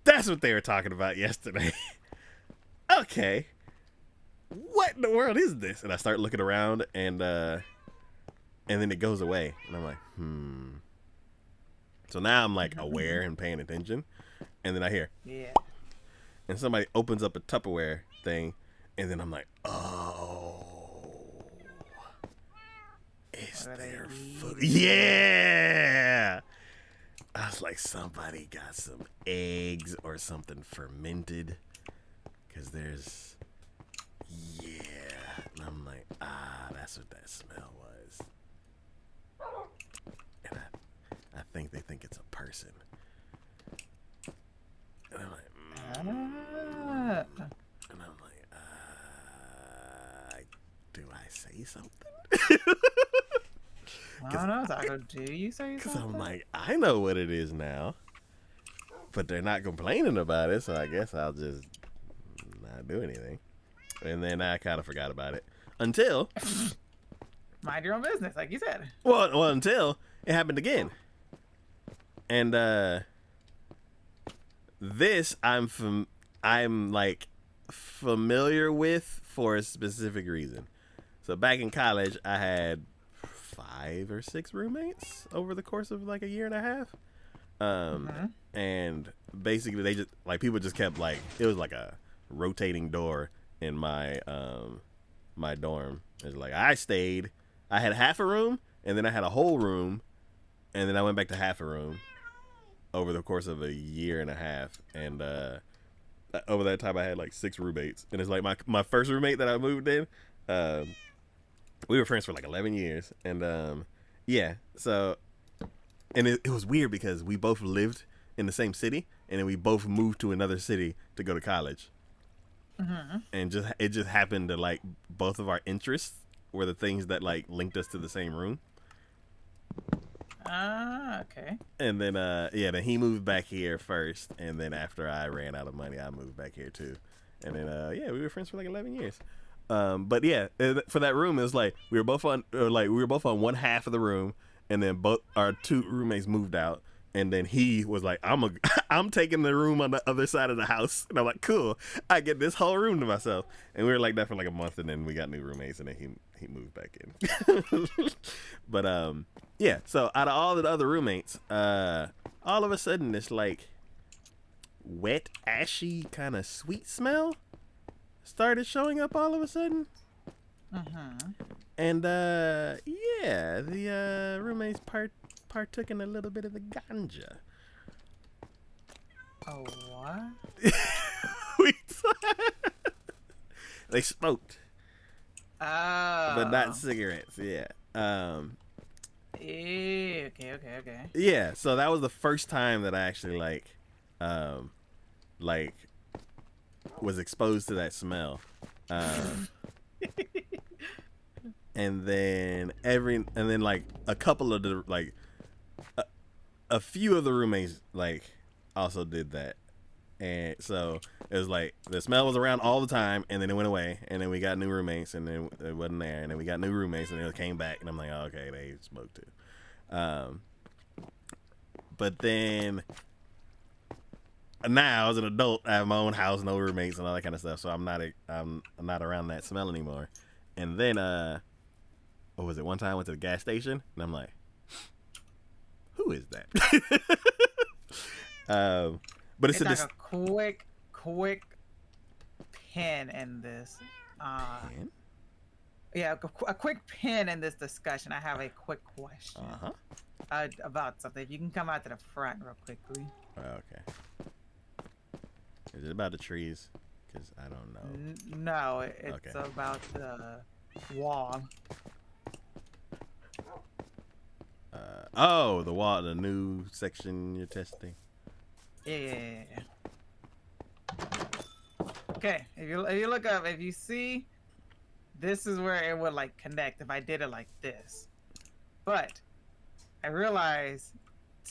that's what they were talking about yesterday. Okay, what in the world is this? And I start looking around, and then it goes away, and I'm like, so now I'm like aware and paying attention, and then I hear, Yeah. and somebody opens up a Tupperware thing, and then I'm like, oh, is What are they there eating? food? Yeah. I was like, somebody got some eggs or something fermented, because there's, yeah. And I'm like, that's what that smell was. And I think they think it's a person. And I'm like, and I'm like, do I say something? I don't know, Taco. Do you say Because something? I'm like, I know what it is now. But they're not complaining about it, so I guess I'll just not do anything. And then I kind of forgot about it. Until, Mind your own business, like you said. well, until it happened again. And this I'm like familiar with for a specific reason. So back in college, I had 5 or 6 roommates over the course of like a year and a half. And basically they just like, people just kept like, it was like a rotating door in my my dorm. It's like I had half a room, and then I had a whole room, and then I went back to half a room over the course of a year and a half. And over that time I had like 6 roommates, and it's like my first roommate that I moved in, we were friends for like 11 years. And yeah, so, and it was weird because we both lived in the same city, and then we both moved to another city to go to college. And it just happened to like both of our interests were the things that like linked us to the same room. Okay. And then then he moved back here first, and then after I ran out of money, I moved back here too. And then we were friends for like 11 years. But yeah, for that room, it was like we were both on one half of the room, and then both our 2 roommates moved out. And then he was like, I'm taking the room on the other side of the house. And I'm like, cool, I get this whole room to myself. And we were like that for like a month, and then we got new roommates, and then he moved back in. But yeah, so out of all the other roommates, all of a sudden this like wet, ashy kind of sweet smell started showing up all of a sudden. Mm-hmm. And yeah, the roommates partook in a little bit of the ganja. Oh, what? We- they smoked, but not Oh. cigarettes. Yeah. Okay. Yeah. So that was the first time that I actually like was exposed to that smell. And then like a couple of the like a few of the roommates like also did that. And so it was like the smell was around all the time, and then it went away, and then we got new roommates, and then it wasn't there, and then we got new roommates, and then it came back, and I'm like, oh, okay, they smoked too. But then now as an adult, I have my own house, no roommates, and all that kind of stuff, so I'm not around that smell anymore. And then what was it? One time I went to the gas station, and I'm like, who is that? But it's Like a quick pin in this. Pin? Yeah, a quick pin in this discussion. I have a quick question about something. If you can come out to the front real quickly. Okay. Is it about the trees? Because I don't know. No, it's Okay. about the wall. Oh, the wall, the new section you're testing. Yeah. Okay, if you look up, if you see, this is where it would like connect if I did it like this. But I realized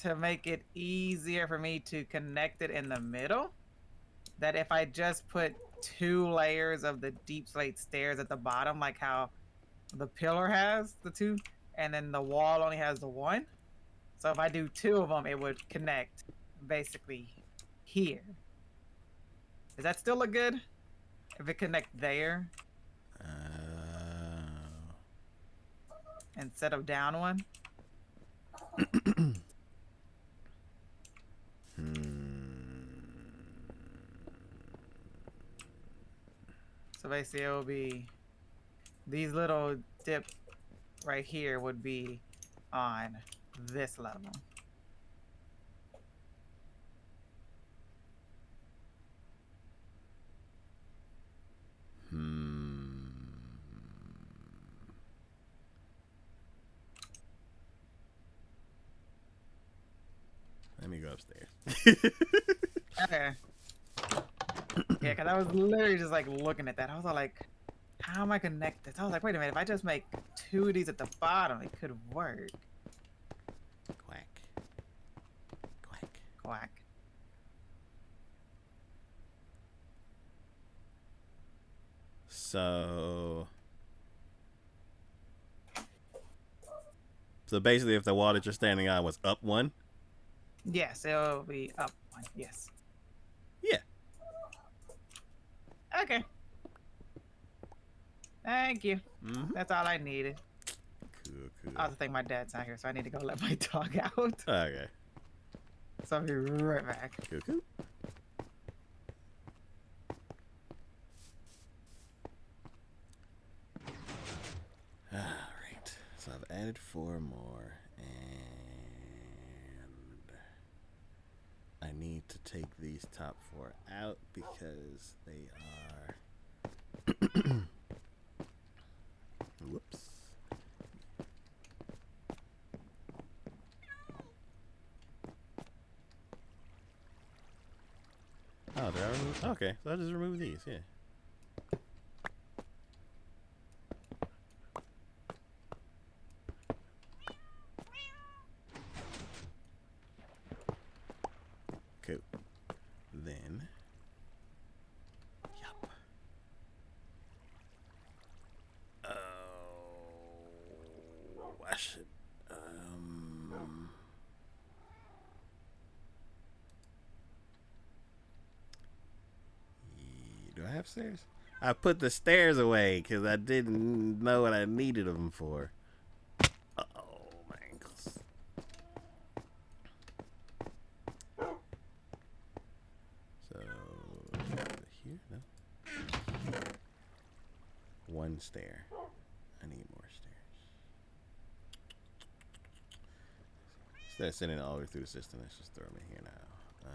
to make it easier for me to connect it in the middle, that if I just put 2 layers of the deep slate stairs at the bottom, like how the pillar has the 2, and then the wall only has the 1. So if I do 2 of them, it would connect basically here. Does that still look good? If it connect there instead of down 1? So basically it will be these little dip right here would be on this level. Let me go upstairs. Okay. Yeah, because I was literally just like looking at that. I was all like, how am I connected? I was like, wait a minute, if I just make 2 of these at the bottom, it could work. Quack. Quack. Quack. So basically, if the wall that you're standing on was up 1. Yes, it'll be up 1. Yes. Yeah. Okay. Thank you. Mm-hmm. That's all I needed. Cool. I also think my dad's not here, so I need to go let my dog out. Okay. So I'll be right back. Cool. Alright. So I've added 4 more. And I need to take these top 4 out because they are... Whoops. Oh, did I remove? Okay, so I'll just remove these, yeah. Cool. Then, yup. Oh, I should, do I have stairs? I put the stairs away because I didn't know what I needed them for. Uh-oh, my ankles. So, here? No. one stair. I need more stairs. Instead of sending it all the way through the system, let's just throw them in here now. I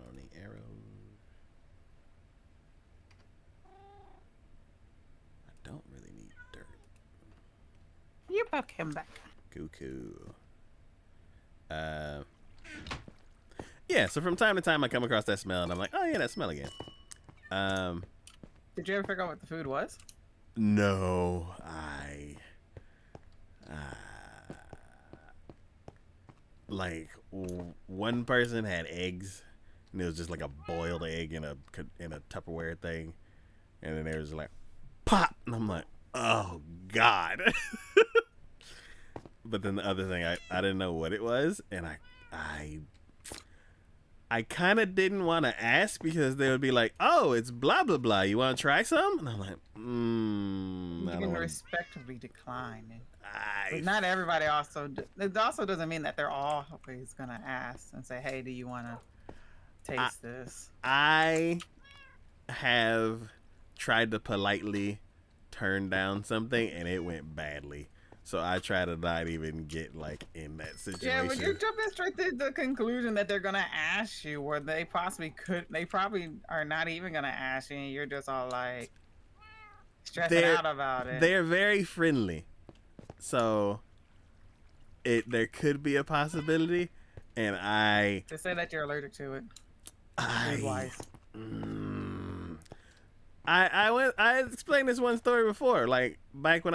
don't need arrows. I don't really need dirt. You poke him back. Cuckoo. Yeah, so from time to time I come across that smell and I'm like, oh yeah, that smell again. Did you ever figure out what the food was? No, one person had eggs, and it was just like a boiled egg in a Tupperware thing, and then there was like pop, and I'm like, oh god. But then the other thing, I didn't know what it was, and I kind of didn't want to ask because they would be like, oh, it's blah blah blah, you want to try some? And I'm like, You I can don't want. respectfully decline. But not everybody also. It also doesn't mean that they're always gonna ask and say, "Hey, do you want to taste this?" I have tried to politely turn down something and it went badly. So I try to not even get like in that situation. Yeah, but you're jumping straight to the conclusion that they're gonna ask you, where they possibly could. They probably are not even gonna ask you, and you're just all like stressing out about it. They're very friendly, so there could be a possibility, and to say that you're allergic to it. I explained this one story before, like back when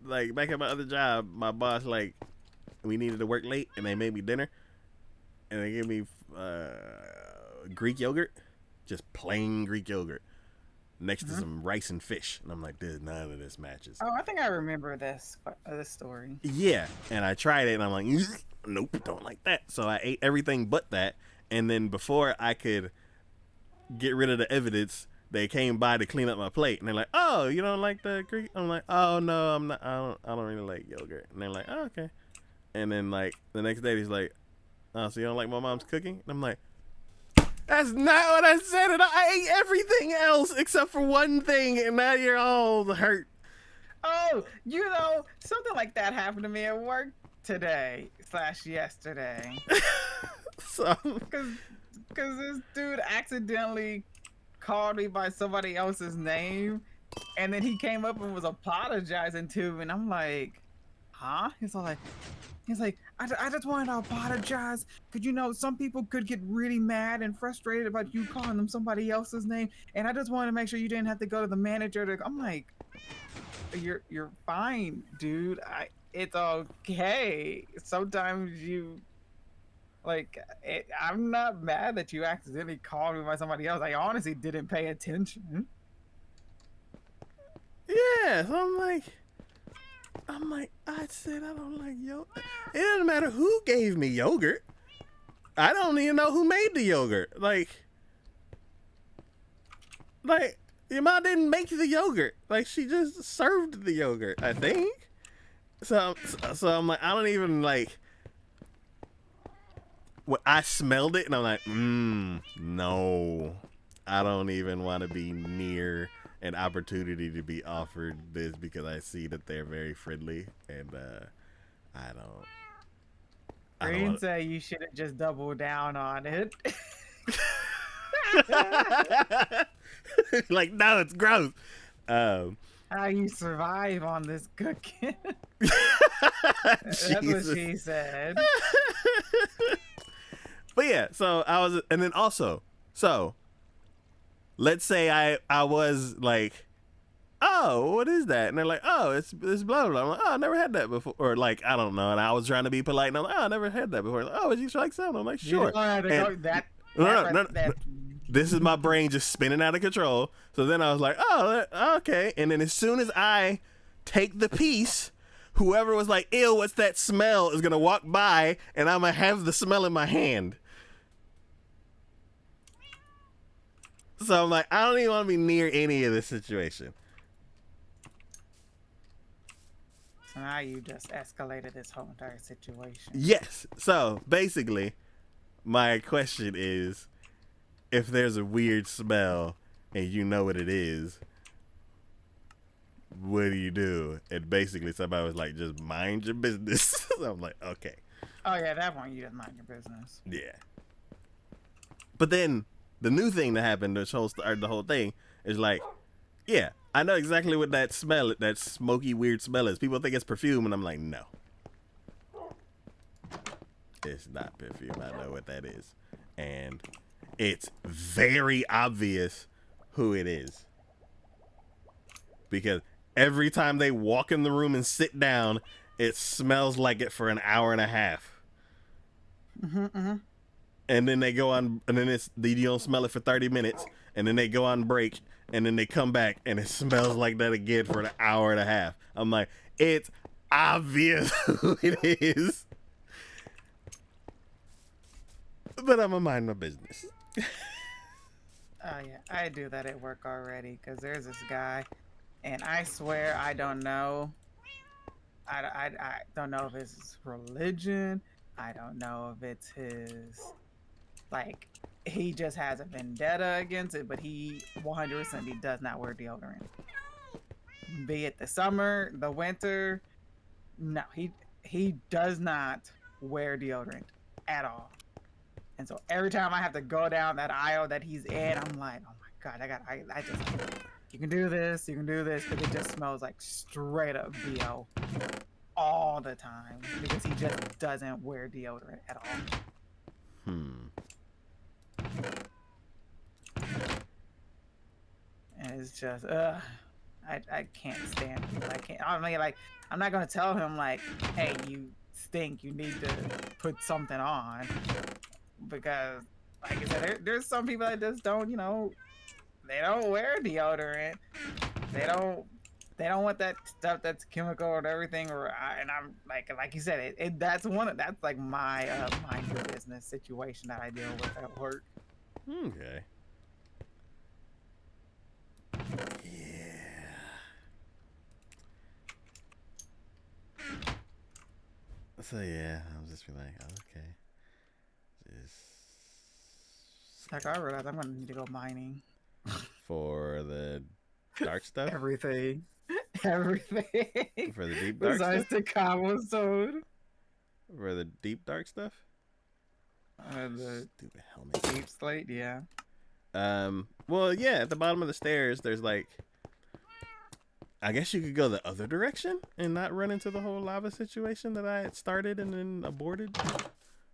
back at my other job, my boss, like, we needed to work late and they made me dinner and they gave me Greek yogurt, just plain Greek yogurt next to some rice and fish, and I'm like, none of this matches. Oh, I think I remember this story. Yeah, and I tried it and I'm like, nope, don't like that. So I ate everything but that, and then before I could get rid of the evidence, they came by to clean up my plate, and they're like, "Oh, you don't like the Greek?" I'm like, "Oh no, I'm not. I don't really like yogurt." And they're like, "Oh, okay." And then like the next day, he's like, "Oh, so you don't like my mom's cooking?" And I'm like, "That's not what I said. And I ate everything else except for one thing, and now you're all hurt." Oh, something like that happened to me at work today/yesterday. So, because this dude accidentally called me by somebody else's name, and then he came up and was apologizing to me, and I'm like, huh? He's like, I just wanted to apologize, because some people could get really mad and frustrated about you calling them somebody else's name, and I just wanted to make sure you didn't have to go to the manager. I'm like, you're fine, dude. It's okay. Sometimes I'm not mad that you accidentally called me by somebody else. I honestly didn't pay attention. yeah, so I'm like, I said I don't like yogurt. It doesn't matter who gave me yogurt. I don't even know who made the yogurt. Like your mom didn't make the yogurt. Like, she just served the yogurt, I think. So I'm like, I don't even like. When I smelled it and I'm like, no, I don't even want to be near an opportunity to be offered this because I see that they're very friendly, and I don't Green say you should have just doubled down on it. Like, no, it's gross. How you survive on this cooking? That's what she said. But yeah, so I was, and then also, so let's say I was like, oh, what is that? And they're like, oh, it's blah blah blah. I'm like, oh, I never had that before, or like, I don't know. And I was trying to be polite, and I'm like, oh, I never had that before. Like, oh, would you like some? I'm like, sure. You don't have to go No. This is my brain just spinning out of control. So then I was like, oh, okay. And then as soon as I take the piece, whoever was like, ew, what's that smell, is gonna walk by, and I'm gonna have the smell in my hand. So I'm like, I don't even want to be near any of this situation. So now you just escalated this whole entire situation. Yes. So basically, My question is, if there's a weird smell and you know what it is, what do you do? And basically somebody was like, just mind your business. So I'm like, okay. Oh yeah, at that point you just mind your business. Yeah. But then the new thing that happened, the whole thing, is like, yeah, I know exactly what that smell, that smoky, weird smell is. People think it's perfume, and I'm like, no. It's not perfume. I know what that is. And it's very obvious who it is. Because every time they walk in the room and sit down, it smells like it for an hour and a half. And then they go on, and then you don't smell it for 30 minutes, and then they go on break, and then they come back, and it smells like that again for an hour and a half. I'm like, it's obvious who it is. But I'm gonna mind my business. Oh yeah, I do that at work already because there's this guy, and I swear I don't know. I don't know if it's his religion. I don't know if it's his, like, he just has a vendetta against it, but he 100% he does not wear deodorant. Be it the summer, the winter, no, he does not wear deodorant at all. And so every time I have to go down that aisle that he's in, I'm like, oh my God, I just, you can do this, because it just smells like straight up BO all the time because he just doesn't wear deodorant at all. And it's just, I can't stand people. I can't. I mean, like, I'm not gonna tell him like, hey, you stink. You need to put something on. Because, like I said, there's some people that just don't, you know, they don't wear deodorant. They don't want that stuff that's chemical and everything. And I'm like you said, that's like my mind your business situation that I deal with at work. Okay. Yeah. So yeah, I'll just be like, okay. Like, I realize I'm gonna need to go mining. For the dark stuff? Everything. For the deep dark besides stuff? the cobblestone. For the deep dark stuff? The stupid helmet. deep slate, yeah. Well, yeah, at the bottom of the stairs, there's like, I guess you could go the other direction and not run into the whole lava situation that I had started and then aborted.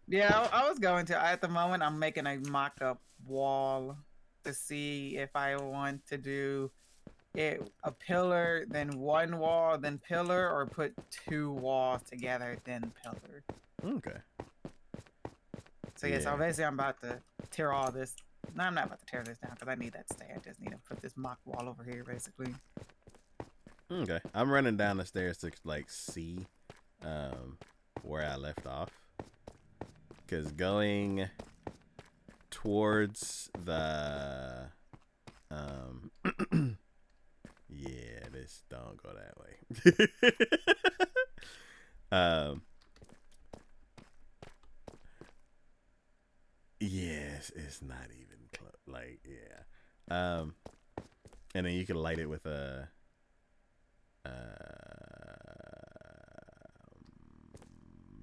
Yeah, I was going to. At the moment, I'm making a mock-up wall to see if I want to do it a pillar, then one wall, then pillar, or put two walls together, then pillar. Okay. So yeah, so basically I'm about to tear all this. No, I'm not about to tear this down because I need that stay. I just need to put this mock wall over here, basically. Okay. I'm running down the stairs to like see where I left off. Because going towards the yeah, this don't go that way. Yes, it's not even close. Like, yeah. And then you can light it with a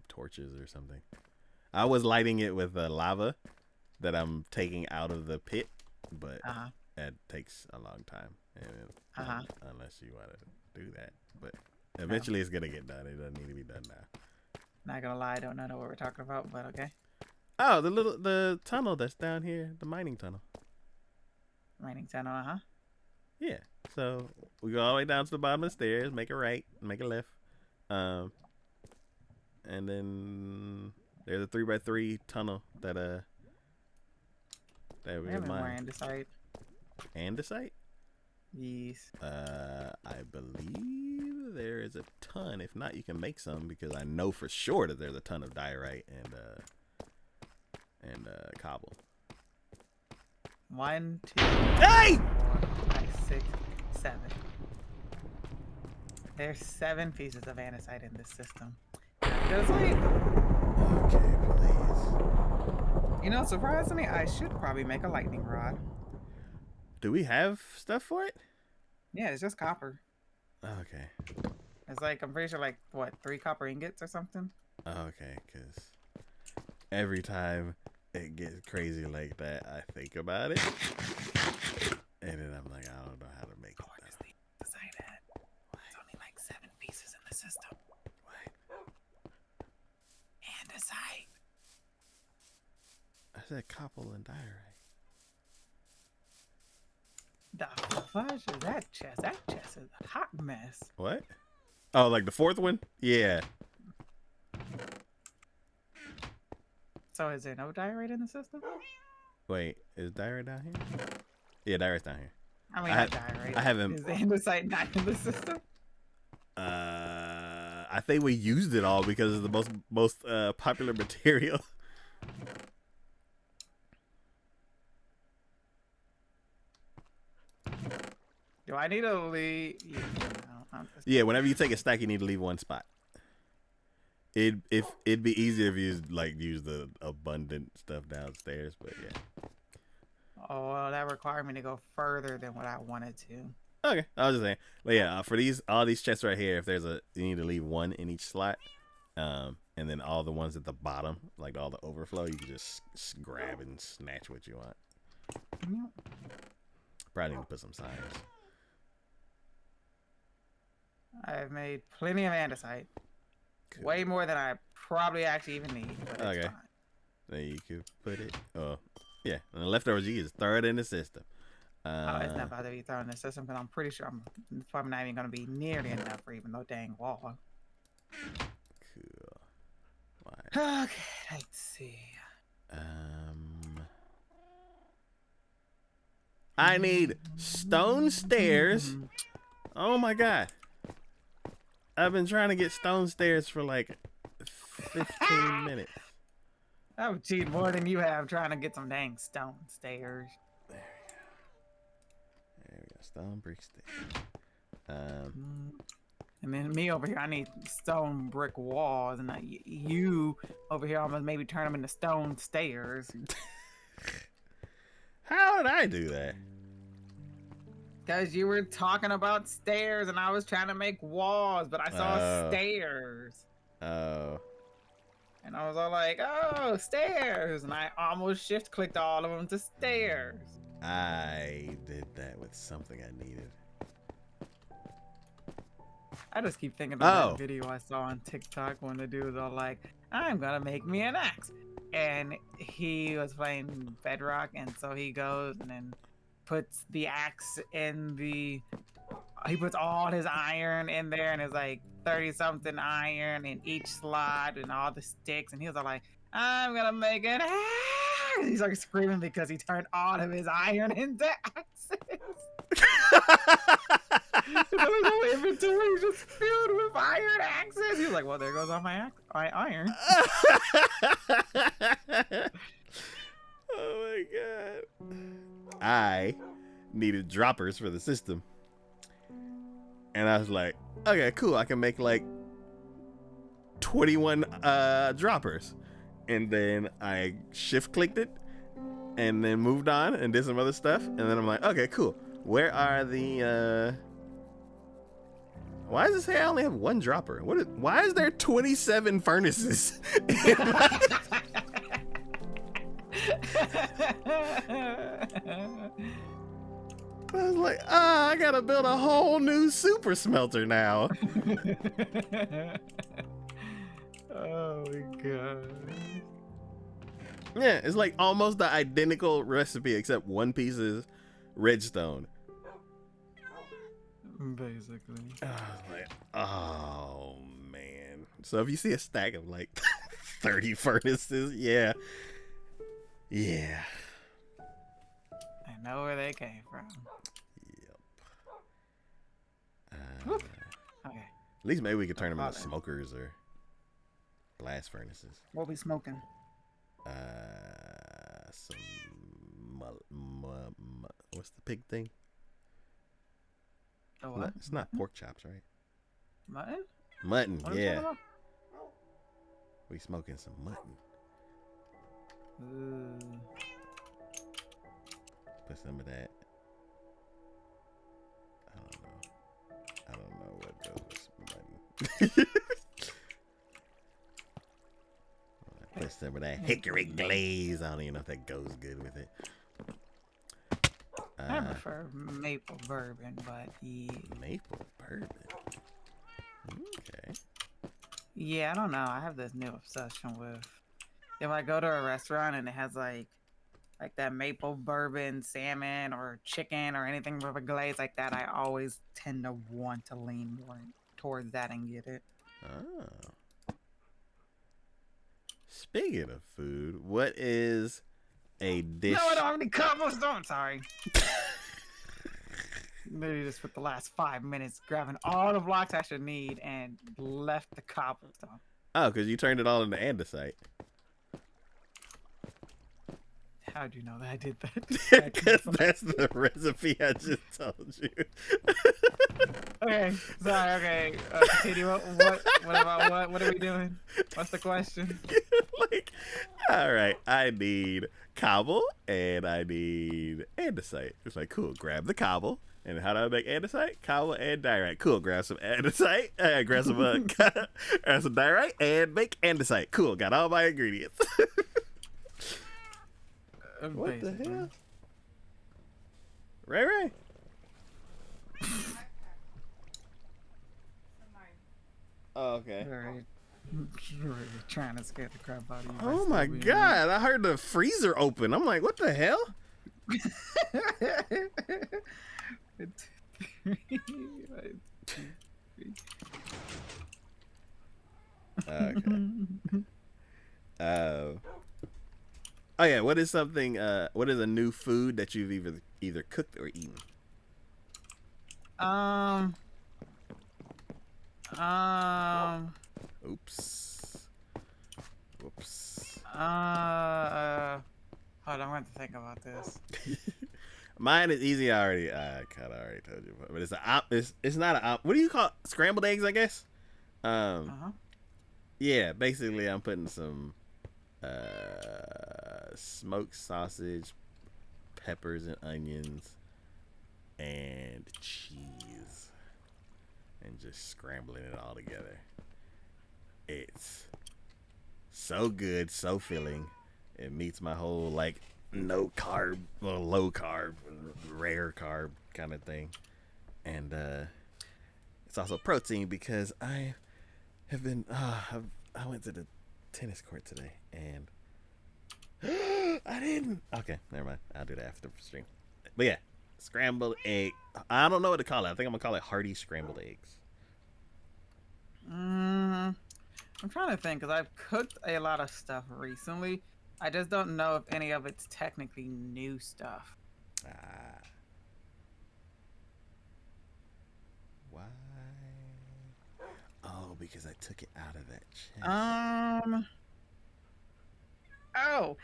torches or something. I was lighting it with lava that I'm taking out of the pit, but that takes a long time. Unless you want to do that. But eventually it's going to get done. It doesn't need to be done now. Not gonna lie, I don't know what we're talking about, but okay. Oh, the tunnel that's down here, the mining tunnel. Mining tunnel, Yeah. So we go all the way down to the bottom of the stairs, make a right, make a left. And then there's a 3x3 tunnel that we can mine. Andesite. Andesite? Yes. I believe there is a ton. If not, you can make some because I know for sure that there's a ton of diorite and cobble. 1, 2, Hey! 4, 5, 6, 7. There's 7 pieces of andesite in this system. Go to sleep. Okay, please. You know, surprisingly, I should probably make a lightning rod. Do we have stuff for it? Yeah, it's just copper. Okay. It's like, I'm pretty sure, like, what, 3 copper ingots or something? Okay, because every time it gets crazy like that, I think about it. And then I'm like, I don't know how to make it. Where's the decide at? There's only like 7 pieces in the system. What? Andesite. I said copper and diorite. The fudge is that chest? That chest is a hot mess. What? Oh, like the 4th one? Yeah. So is there no diorite in the system? Wait, is diorite down here? Yeah, diorite's down here. I mean, I not diorite. I haven't. Is the andesite not in the system? I think we used it all because it's the most popular material. Do I need to leave? Yeah, no, Yeah, whenever you take a stack, you need to leave one spot. It'd be easier if you use the abundant stuff downstairs, but yeah. Oh, well, that required me to go further than what I wanted to. Okay, I was just saying. But yeah, for all these chests right here, if you need to leave one in each slot, and then all the ones at the bottom, like all the overflow, you can just grab and snatch what you want. Yep. Probably need to put some signs. I've made plenty of andesite. Cool. Way more than I probably actually even need. But it's Okay. fine. Then you could put it. Oh, yeah. And the leftovers, you just throw it in the system. Oh, it's not about to be thrown in the system because I'm pretty sure I'm probably not even going to be nearly enough for even though dang wall. Cool. Why? Okay, let's see. I need stone stairs. Oh my god. I've been trying to get stone stairs for like 15 minutes. I would cheat more than you have trying to get some dang stone stairs. There we go. Stone brick stairs. And then me over here, I need stone brick walls, and you over here, I'm gonna maybe turn them into stone stairs. How did I do that? Because you were talking about stairs, and I was trying to make walls, but I saw stairs. Oh. And I was all like, oh, stairs. And I almost shift clicked all of them to stairs. I did that with something I needed. I just keep thinking about that video I saw on TikTok when the dude was all like, I'm going to make me an axe. And he was playing Bedrock, and so he goes and then puts the axe in he puts all his iron in there, and it's like 30-something iron in each slot and all the sticks, and he was all like, I'm gonna make an axe! He's like screaming because he turned all of his iron into axes. The whole inventory is just filled with iron axes. He's like, well, there goes all my iron. Oh my god. I needed droppers for the system. And I was like, okay, cool. I can make like 21 droppers. And then I shift clicked it and then moved on and did some other stuff. And then I'm like, okay, cool. Where are the why does it say I only have one dropper? Why is there 27 furnaces? I was like, I gotta build a whole new super smelter now. Oh my god. Yeah, it's like almost the identical recipe except one piece is redstone. Basically. I was like, oh man. So if you see a stack of like 30 furnaces, yeah. Yeah. I know where they came from. Yep. Okay. At least maybe we could turn them into smokers or blast furnaces. What we smoking? Some what's the pig thing? Oh, what? It's not pork chops, right? Mutton? Mutton, What are we yeah. talking about? We smoking some mutton. Ooh. Put some of that. I don't know what goes with button. Put some of that hickory glaze. I don't even know if that goes good with it. I prefer maple bourbon, but yeah. Maple bourbon. Okay. Yeah, I don't know. I have this new obsession with if I go to a restaurant and it has like that maple bourbon salmon or chicken or anything with a glaze like that, I always tend to want to lean more towards that and get it. Oh. Speaking of food, what is a dish? No, I don't have any combos. I'm sorry. Literally just spent the last 5 minutes grabbing all the blocks I should need and left the cobblestone. Oh, because you turned it all into andesite. How'd you know that I did that? Because that's the recipe I just told you. Okay, sorry. Okay, continue. What are we doing? What's the question? Like, all right, I need cobble and I need andesite. It's like, cool, grab the cobble. And how do I make andesite? Cobble and diorite. Cool, grab some andesite, grab some diorite, and make andesite. Cool, got all my ingredients. What the hell? Ray? Oh, okay. Alright. Trying to scare the crap out of you. Oh my god, I heard the freezer open. I'm like, what the hell? Okay. Oh yeah, what is something what is a new food that you've either cooked or eaten? Oops. Whoops. Hold on, I'm going to think about this. Mine is easy. I kind of already told you, but it's not a what do you call it? Scrambled eggs? I guess. Yeah, basically, I'm putting some smoked sausage, peppers and onions, and cheese, and just scrambling it all together. It's so good, so filling. It meets my whole like no carb, well, low carb, rare carb kind of thing, and it's also protein because I have been. I went to the tennis court today and I didn't. Okay, never mind. I'll do that after the stream. But yeah, scrambled egg. I don't know what to call it. I think I'm gonna call it hearty scrambled eggs. I'm trying to think because I've cooked a lot of stuff recently. I just don't know if any of it's technically new stuff. Why? Oh, because I took it out of that chest. Oh,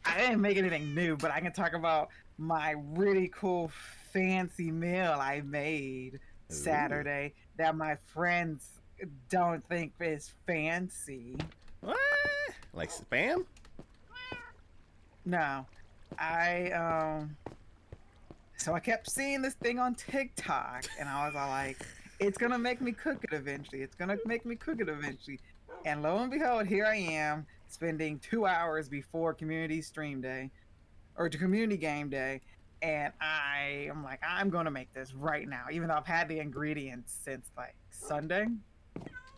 I didn't make anything new, but I can talk about my really cool fancy meal I made Saturday that my friends don't think is fancy. What? Like spam? No, so I kept seeing this thing on TikTok, and I was all like, "It's gonna make me cook it eventually. It's gonna make me cook it eventually." And lo and behold, here I am spending 2 hours before community stream day, or community game day, and I'm like, I'm gonna make this right now, even though I've had the ingredients since like Sunday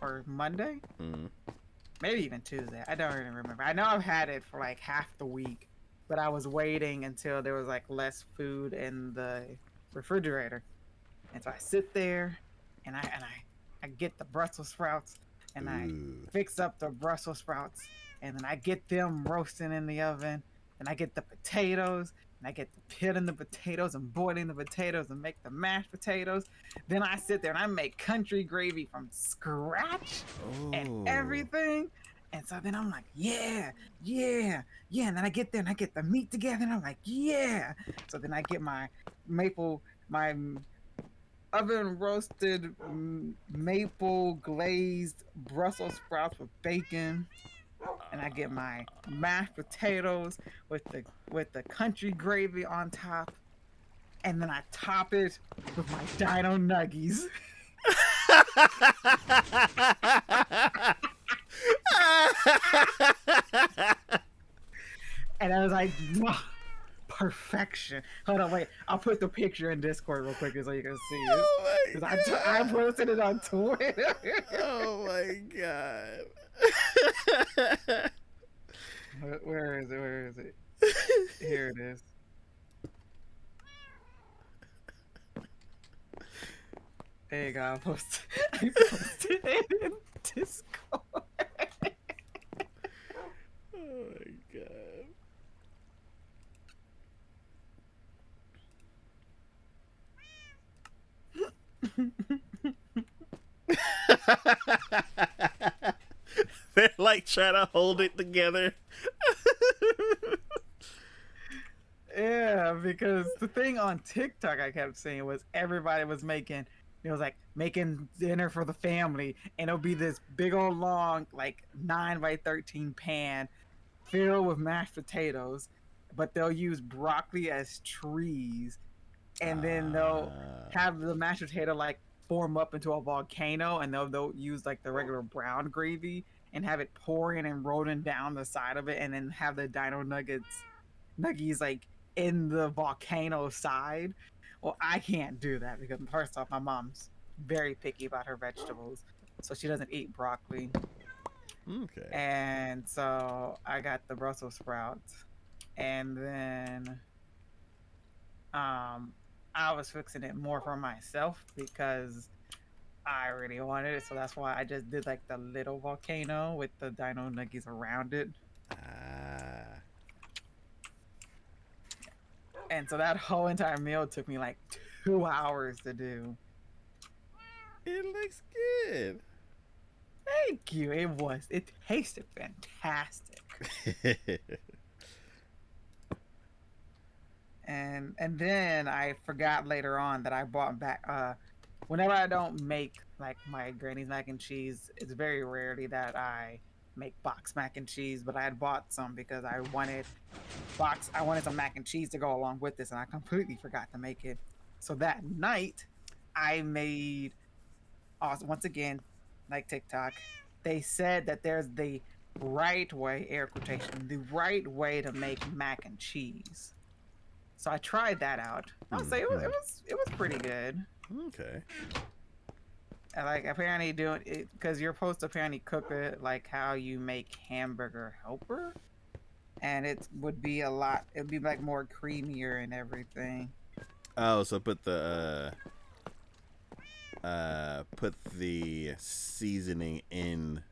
or Monday, maybe even Tuesday. I don't even remember. I know I've had it for like half the week, but I was waiting until there was like less food in the refrigerator, and so I sit there, and I get the Brussels sprouts, and I fix up the Brussels sprouts, and then I get them roasting in the oven, and I get the potatoes, and I get the peeling the potatoes and boiling the potatoes and make the mashed potatoes. Then I sit there and I make country gravy from scratch and everything. And so then I'm like, yeah. And then I get there and I get the meat together and I'm like, yeah. So then I get my oven roasted maple glazed Brussels sprouts with bacon. and I get my mashed potatoes with the country gravy on top, and then I top it with my Dino Nuggies. And I was like, "Mwah, perfection." Hold on, wait. I'll put the picture in Discord real quick so you can see it. Oh my 'Cause I posted it on Twitter. Oh my god. Where is it? Where is it? Here it is. There you go. I posted it in Discord. Oh my god. They're like trying to hold it together. Yeah, because the thing on TikTok I kept seeing was everybody was making, it was like making dinner for the family, and it'll be this big old long, like 9 by 13 pan filled with mashed potatoes, but they'll use broccoli as trees, and then they'll have the mashed potato like form up into a volcano, and they'll use like the regular brown gravy and have it pouring and rolling down the side of it, and then have the Dino Nuggies like in the volcano side. Well, I can't do that because first off, my mom's very picky about her vegetables, so she doesn't eat broccoli. Okay. And so I got the Brussels sprouts, and then I was fixing it more for myself because I really wanted it, so that's why I just did like the little volcano with the Dino Nuggies around it. And so that whole entire meal took me like 2 hours to do. It looks good. Thank you. It tasted fantastic. And then I forgot later on that I bought back whenever I don't make like my granny's mac and cheese, it's very rarely that I make box mac and cheese, but I had bought some because I wanted some mac and cheese to go along with this, and I completely forgot to make it. So that night I made, once again, like TikTok, they said that there's the right way, air quotation, the right way to make mac and cheese. So I tried that out. I'll say it was pretty good. Okay. And like apparently doing it because you're supposed to apparently cook it like how you make hamburger helper, and it would be it'd be like more creamier and everything. Oh, so put the seasoning in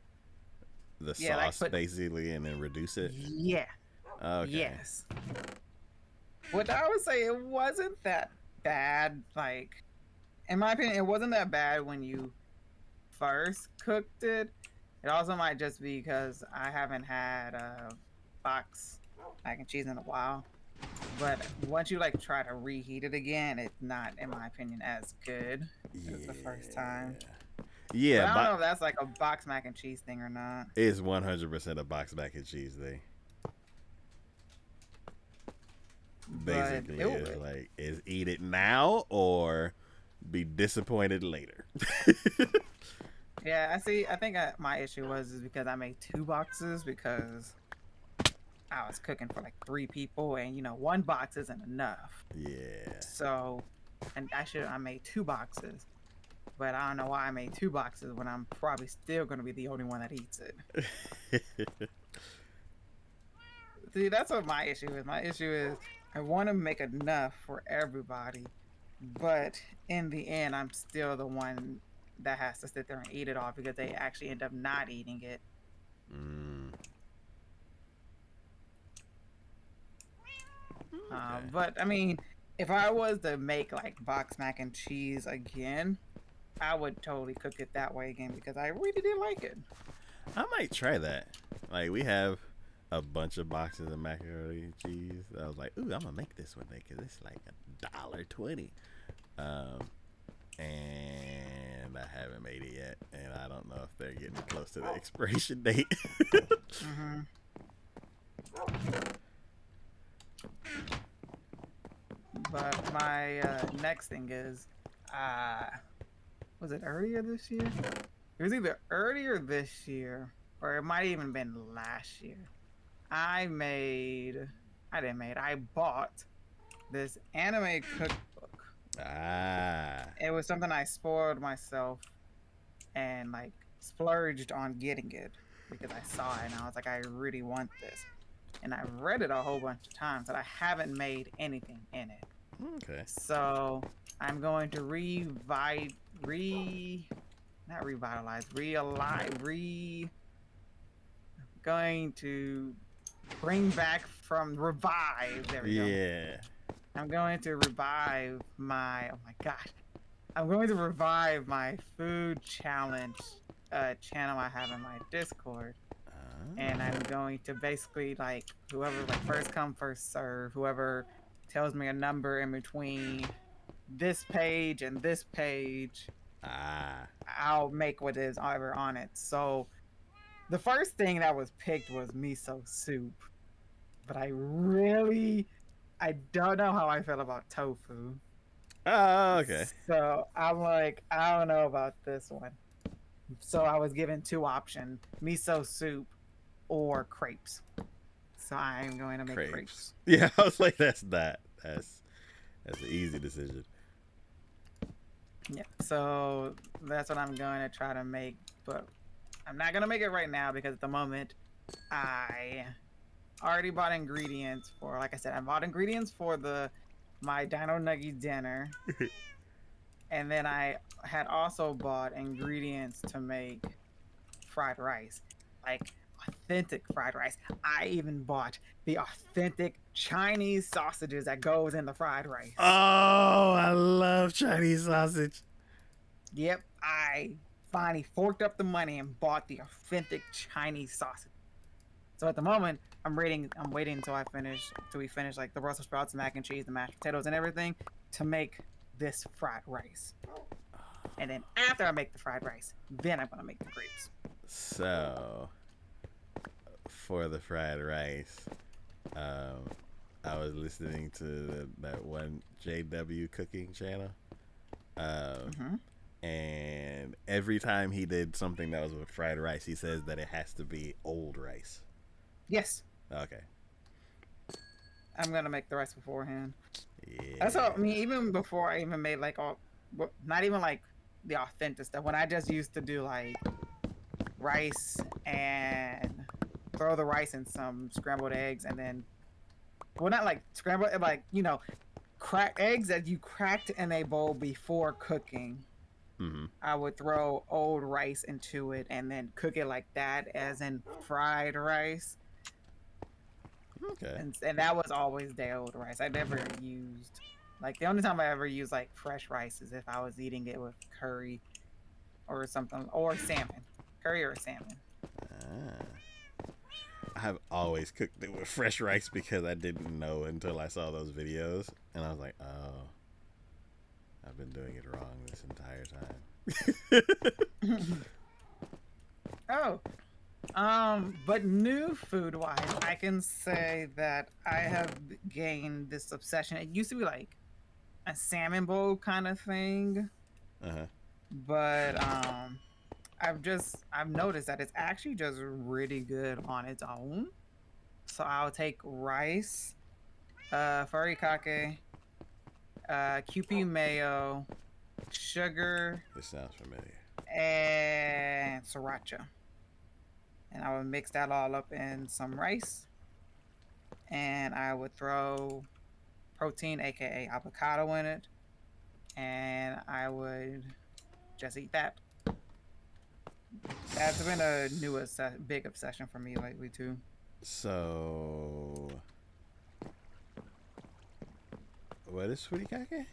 the sauce basically, and then reduce it. Yeah. Okay. Yes. What I would say, it wasn't that bad. Like, in my opinion, it wasn't that bad when you first cooked it. It also might just be because I haven't had a box mac and cheese in a while. But once you like try to reheat it again, it's not, in my opinion, as good as the first time. Yeah, but I don't know if that's like a box mac and cheese thing or not. It's 100% a box mac and cheese thing. Basically, it's like, is eat it now or be disappointed later. Yeah, I see. I think my issue is because I made 2 boxes because I was cooking for like 3 people, and 1 box isn't enough. Yeah. So, and I made 2 boxes, but I don't know why I made 2 boxes when I'm probably still going to be the only one that eats it. See, that's what my issue is. My issue is I want to make enough for everybody, but in the end, I'm still the one that has to sit there and eat it all because they actually end up not eating it. Okay. But I mean, if I was to make like box mac and cheese again, I would totally cook it that way again because I really did like it. I might try that. Like, we have a bunch of boxes of macaroni and cheese. I was like, ooh, I'm gonna make this one because it's like $1.20. And and I haven't made it yet, and I don't know if they're getting close to the expiration date. Mm-hmm. But my next thing is, was it earlier this year? It was either earlier this year or it might even been last year. I bought this anime cookbook. Ah, It was something I spoiled myself and like splurged on getting it because I saw it and I was like, I really want this. And I've read it a whole bunch of times, but I haven't made anything in it. okay. So I'm going to going to bring back from revive. There we go. Yeah. I'm going to revive my, oh my god. I'm going to revive my food challenge channel I have in my Discord. And I'm going to basically like whoever like first come first serve, whoever tells me a number in between this page and this page, I'll make what is ever on it. So the first thing that was picked was miso soup, but I don't know how I feel about tofu. Oh, okay. So I'm like, I don't know about this one. So I was given two options: miso soup or crepes. So I'm going to make crepes. Yeah, I was like, that's an easy decision. Yeah, so that's what I'm going to try to make, but I'm not going to make it right now because at the moment I already bought ingredients for, like I said, I bought ingredients for my Dino Nugget dinner. And then I had also bought ingredients to make fried rice. Like authentic fried rice. I even bought the authentic Chinese sausages that goes in the fried rice. Oh, I love Chinese sausage. Yep, I finally forked up the money and bought the authentic Chinese sausage. So at the moment, I'm waiting until we finish like the Brussels sprouts, mac and cheese, the mashed potatoes, and everything to make this fried rice. And then after I make the fried rice, then I'm gonna make the grapes. So, for the fried rice, I was listening to that one JW cooking channel, and every time he did something that was with fried rice, he says that it has to be old rice. Yes. Okay. I'm gonna make the rice beforehand. Yeah. That's all. I mean, even before I even made like not even like the authentic stuff. When I just used to do like rice and throw the rice in some scrambled eggs and then, well, not like scrambled, like crack eggs that you cracked in a bowl before cooking. Mm-hmm. I would throw old rice into it and then cook it like that, as in fried rice. Okay. And that was always the old rice. I never used, like, the only time I ever used like fresh rice is if I was eating it with curry or something, or salmon, curry or salmon. I've always cooked it with fresh rice because I didn't know until I saw those videos, and I was like, oh, I've been doing it wrong this entire time. But new food wise, I can say that I have gained this obsession. It used to be like a salmon bowl kind of thing. But I've noticed that it's actually just really good on its own. So I'll take rice, furikake, QP mayo, sugar. This sounds familiar. And sriracha. And I would mix that all up in some rice. And I would throw protein, aka avocado, in it. And I would just eat that. That's been a big obsession for me lately too. So, what is furikake?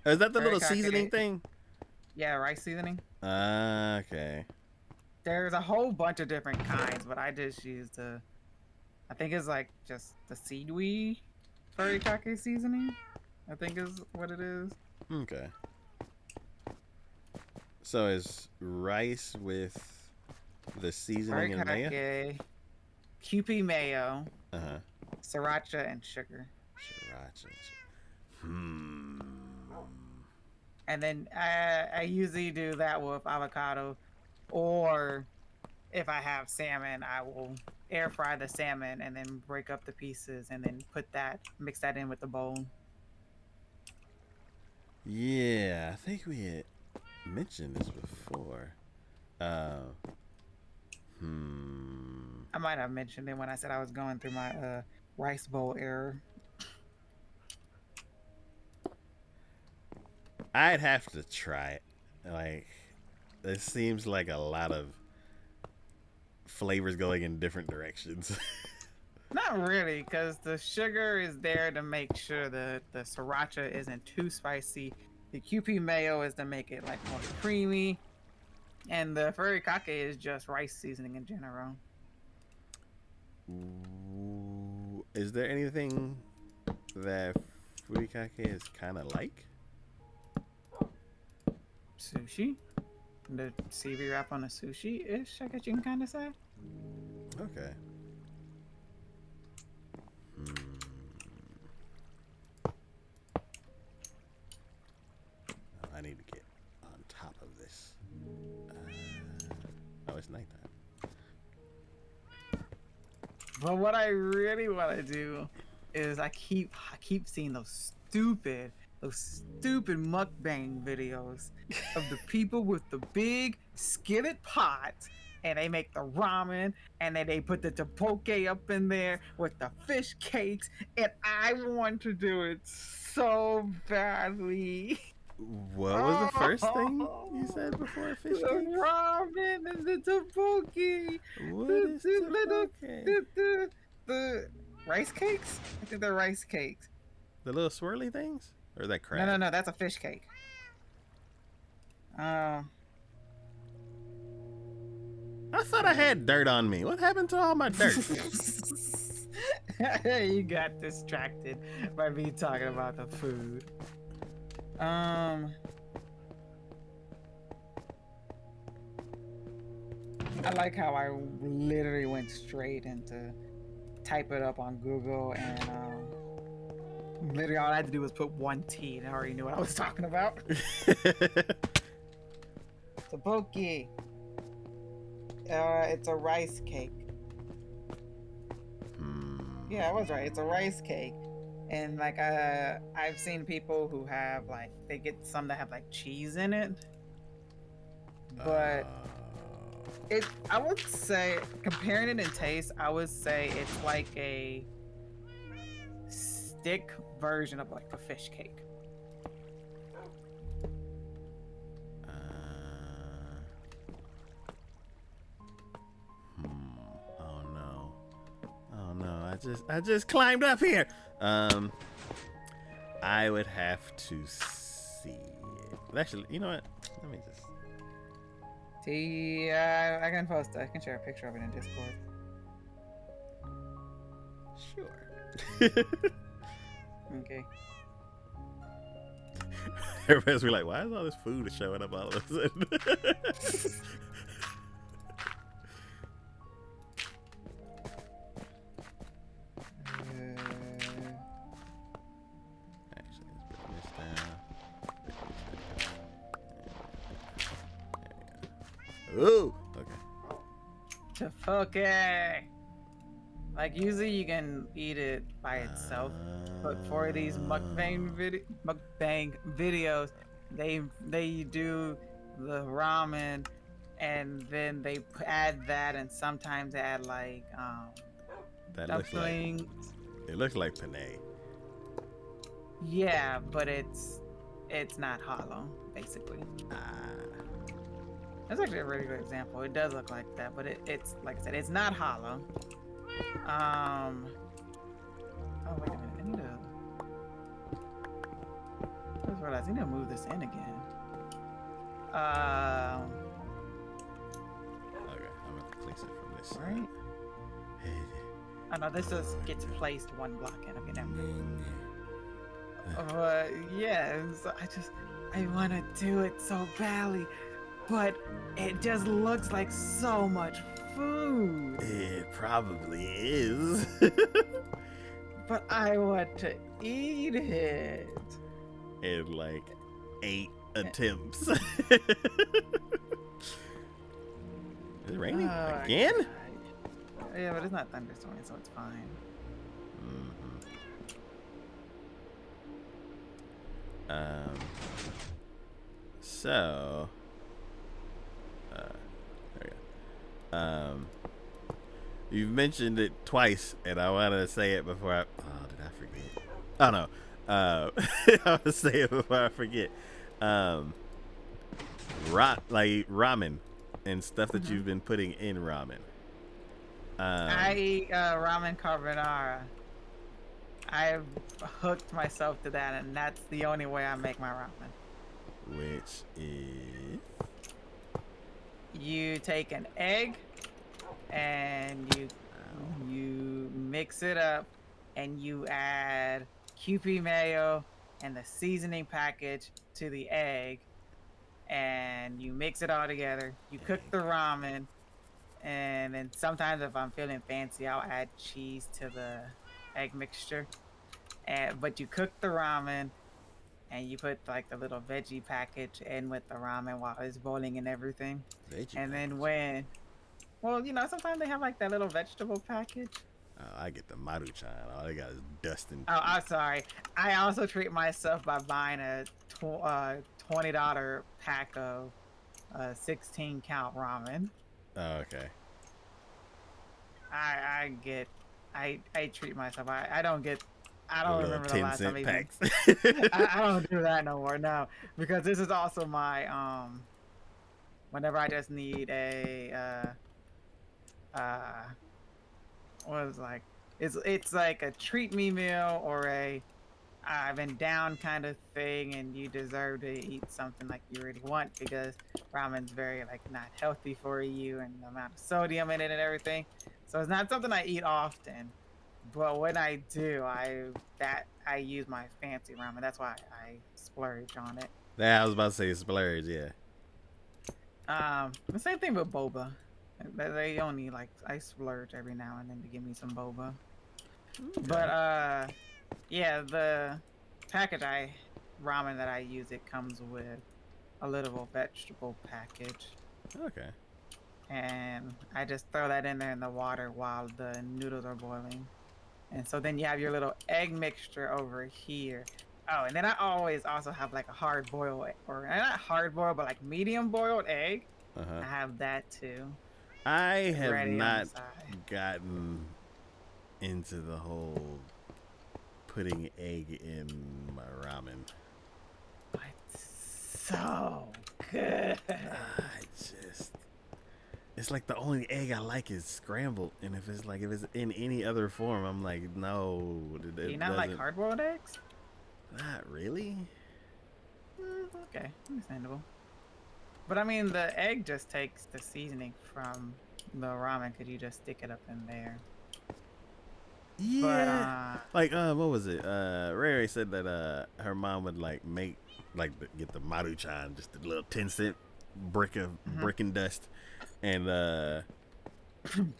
Is that the little seasoning thing? Yeah, rice seasoning. Okay. There's a whole bunch of different kinds, but I just use I think it's like just the seaweed furikake seasoning. I think is what it is. Okay. So is rice with the seasoning and mayo? Furikake, Kewpie mayo, Uh huh. sriracha, and sugar. Sriracha. Hmm. And then I usually do that with avocado, or if I have salmon, I will air fry the salmon and then break up the pieces and then mix that in with the bowl. Yeah, I think we had mentioned this before. Uh, hmm. I might have mentioned it when I said I was going through my rice bowl error. I'd have to try it. Like, it seems like a lot of flavors going in different directions. Not really, because the sugar is there to make sure the sriracha isn't too spicy. The Kewpie mayo is to make it like more creamy, and the furikake is just rice seasoning in general. Ooh, is there anything that furikake is kind of like? Sushi, the seaweed wrap on a sushi ish, I guess you can kind of say. Okay. Hmm. Oh, I need to get on top of this. Oh, it's nighttime. But what I really want to do is I keep seeing those stupid mukbang videos of the people with the big skillet pots, and they make the ramen, and then they put the tteokbokki up in there with the fish cakes, and I want to do it so badly. What was the first thing you said before fish The cake? ramen and the tteokbokki. What The, is the, tteokbokki? the rice cakes? I think they're rice cakes. The little swirly things? Or is that crab? No, that's a fish cake. I thought I had dirt on me. What happened to all my dirt? You got distracted by me talking about the food. I like how I literally went straight into type it up on Google, and literally all I had to do was put one T, and I already knew what I was talking about. Tteokbokki. It's a rice cake. Yeah, I was right. It's a rice cake. And like I've seen people who have like they get some that have like cheese in it. But I would say comparing it in taste, I would say it's like a stick version of like a fish cake. Oh no. Oh no. I just climbed up here. I would have to see it. Actually, you know what? Let me just. See, I can post. I can share a picture of it in Discord. Sure. Okay. Everybody's be like, why is all this food showing up all of a sudden? Actually, let's bring this down. Ooh, okay. Tteokbokki. Like usually you can eat it by itself, but for these mukbang videos, they do the ramen, and then they add that, and sometimes they add like That looks like dumplings. it looks like penne. Yeah, but it's not hollow, basically. That's actually a really good example. It does look like that, but it's like I said, it's not hollow. Oh wait a minute, I need to. I just realized I need to move this in again. Okay, I'm gonna place it from this side. Right? Oh no, this just gets placed one block in. Okay, never mind. But yeah, so I want to do it so badly. but it just looks like so much food. It probably is. But I want to eat it. In like 8 attempts. Is it raining Oh, again? God. Yeah, but it's not thunderstorming, so it's fine. So, there we go. You've mentioned it twice, and I want to say it before I. Oh, did I forget? Oh no. I want to say it before I forget. Like ramen and stuff that you've been putting in ramen. I eat ramen carbonara. I've hooked myself to that, and that's the only way I make my ramen. Which is You take an egg and you mix it up, and you add Kewpie mayo and the seasoning package to the egg, and you mix it all together. You cook the ramen, and then sometimes if I'm feeling fancy, I'll add cheese to the egg mixture. But you cook the ramen, and you put like the little veggie package in with the ramen while it's boiling and everything. veggie And then package. well, sometimes they have like that little vegetable package. Oh, I get the Maruchan. All they got is dust and. Oh, I'm sorry. I also treat myself by buying a $20 pack of 16 count ramen. Oh, okay. I treat myself. I don't remember the 10 last time cent even. packs. I don't do that no more. No, because this is also my whenever I just need a what is like it's like a treat me meal or a I've been down kind of thing, and you deserve to eat something like you really want, because ramen's very like not healthy for you, and the amount of sodium in it and everything. So it's not something I eat often, but when I do, I use my fancy ramen. That's why I splurge on it. Yeah, I was about to say splurge. Yeah. The same thing with boba. They only like I splurge every now and then to give me some boba. Okay. But yeah, the package ramen that I use, it comes with a little vegetable package, Okay. and I just throw that in there in the water while the noodles are boiling. And so then you have your little egg mixture over here. Oh, and then I always also have like a hard boiled, or not hard boiled, but like medium boiled egg. Uh-huh. I have that too. I have ready on the not side. gotten into the whole putting egg in my ramen. It's so good. It's like the only egg I like is scrambled, and if it's in any other form, I'm like, no. Do you not like hard boiled eggs? Not really. Okay, understandable. But I mean, the egg just takes the seasoning from the ramen, because you just stick it up in there. Yeah. But What was it? Ray Ray said that her mom would get the Maruchan, just a little 10-cent brick and dust, and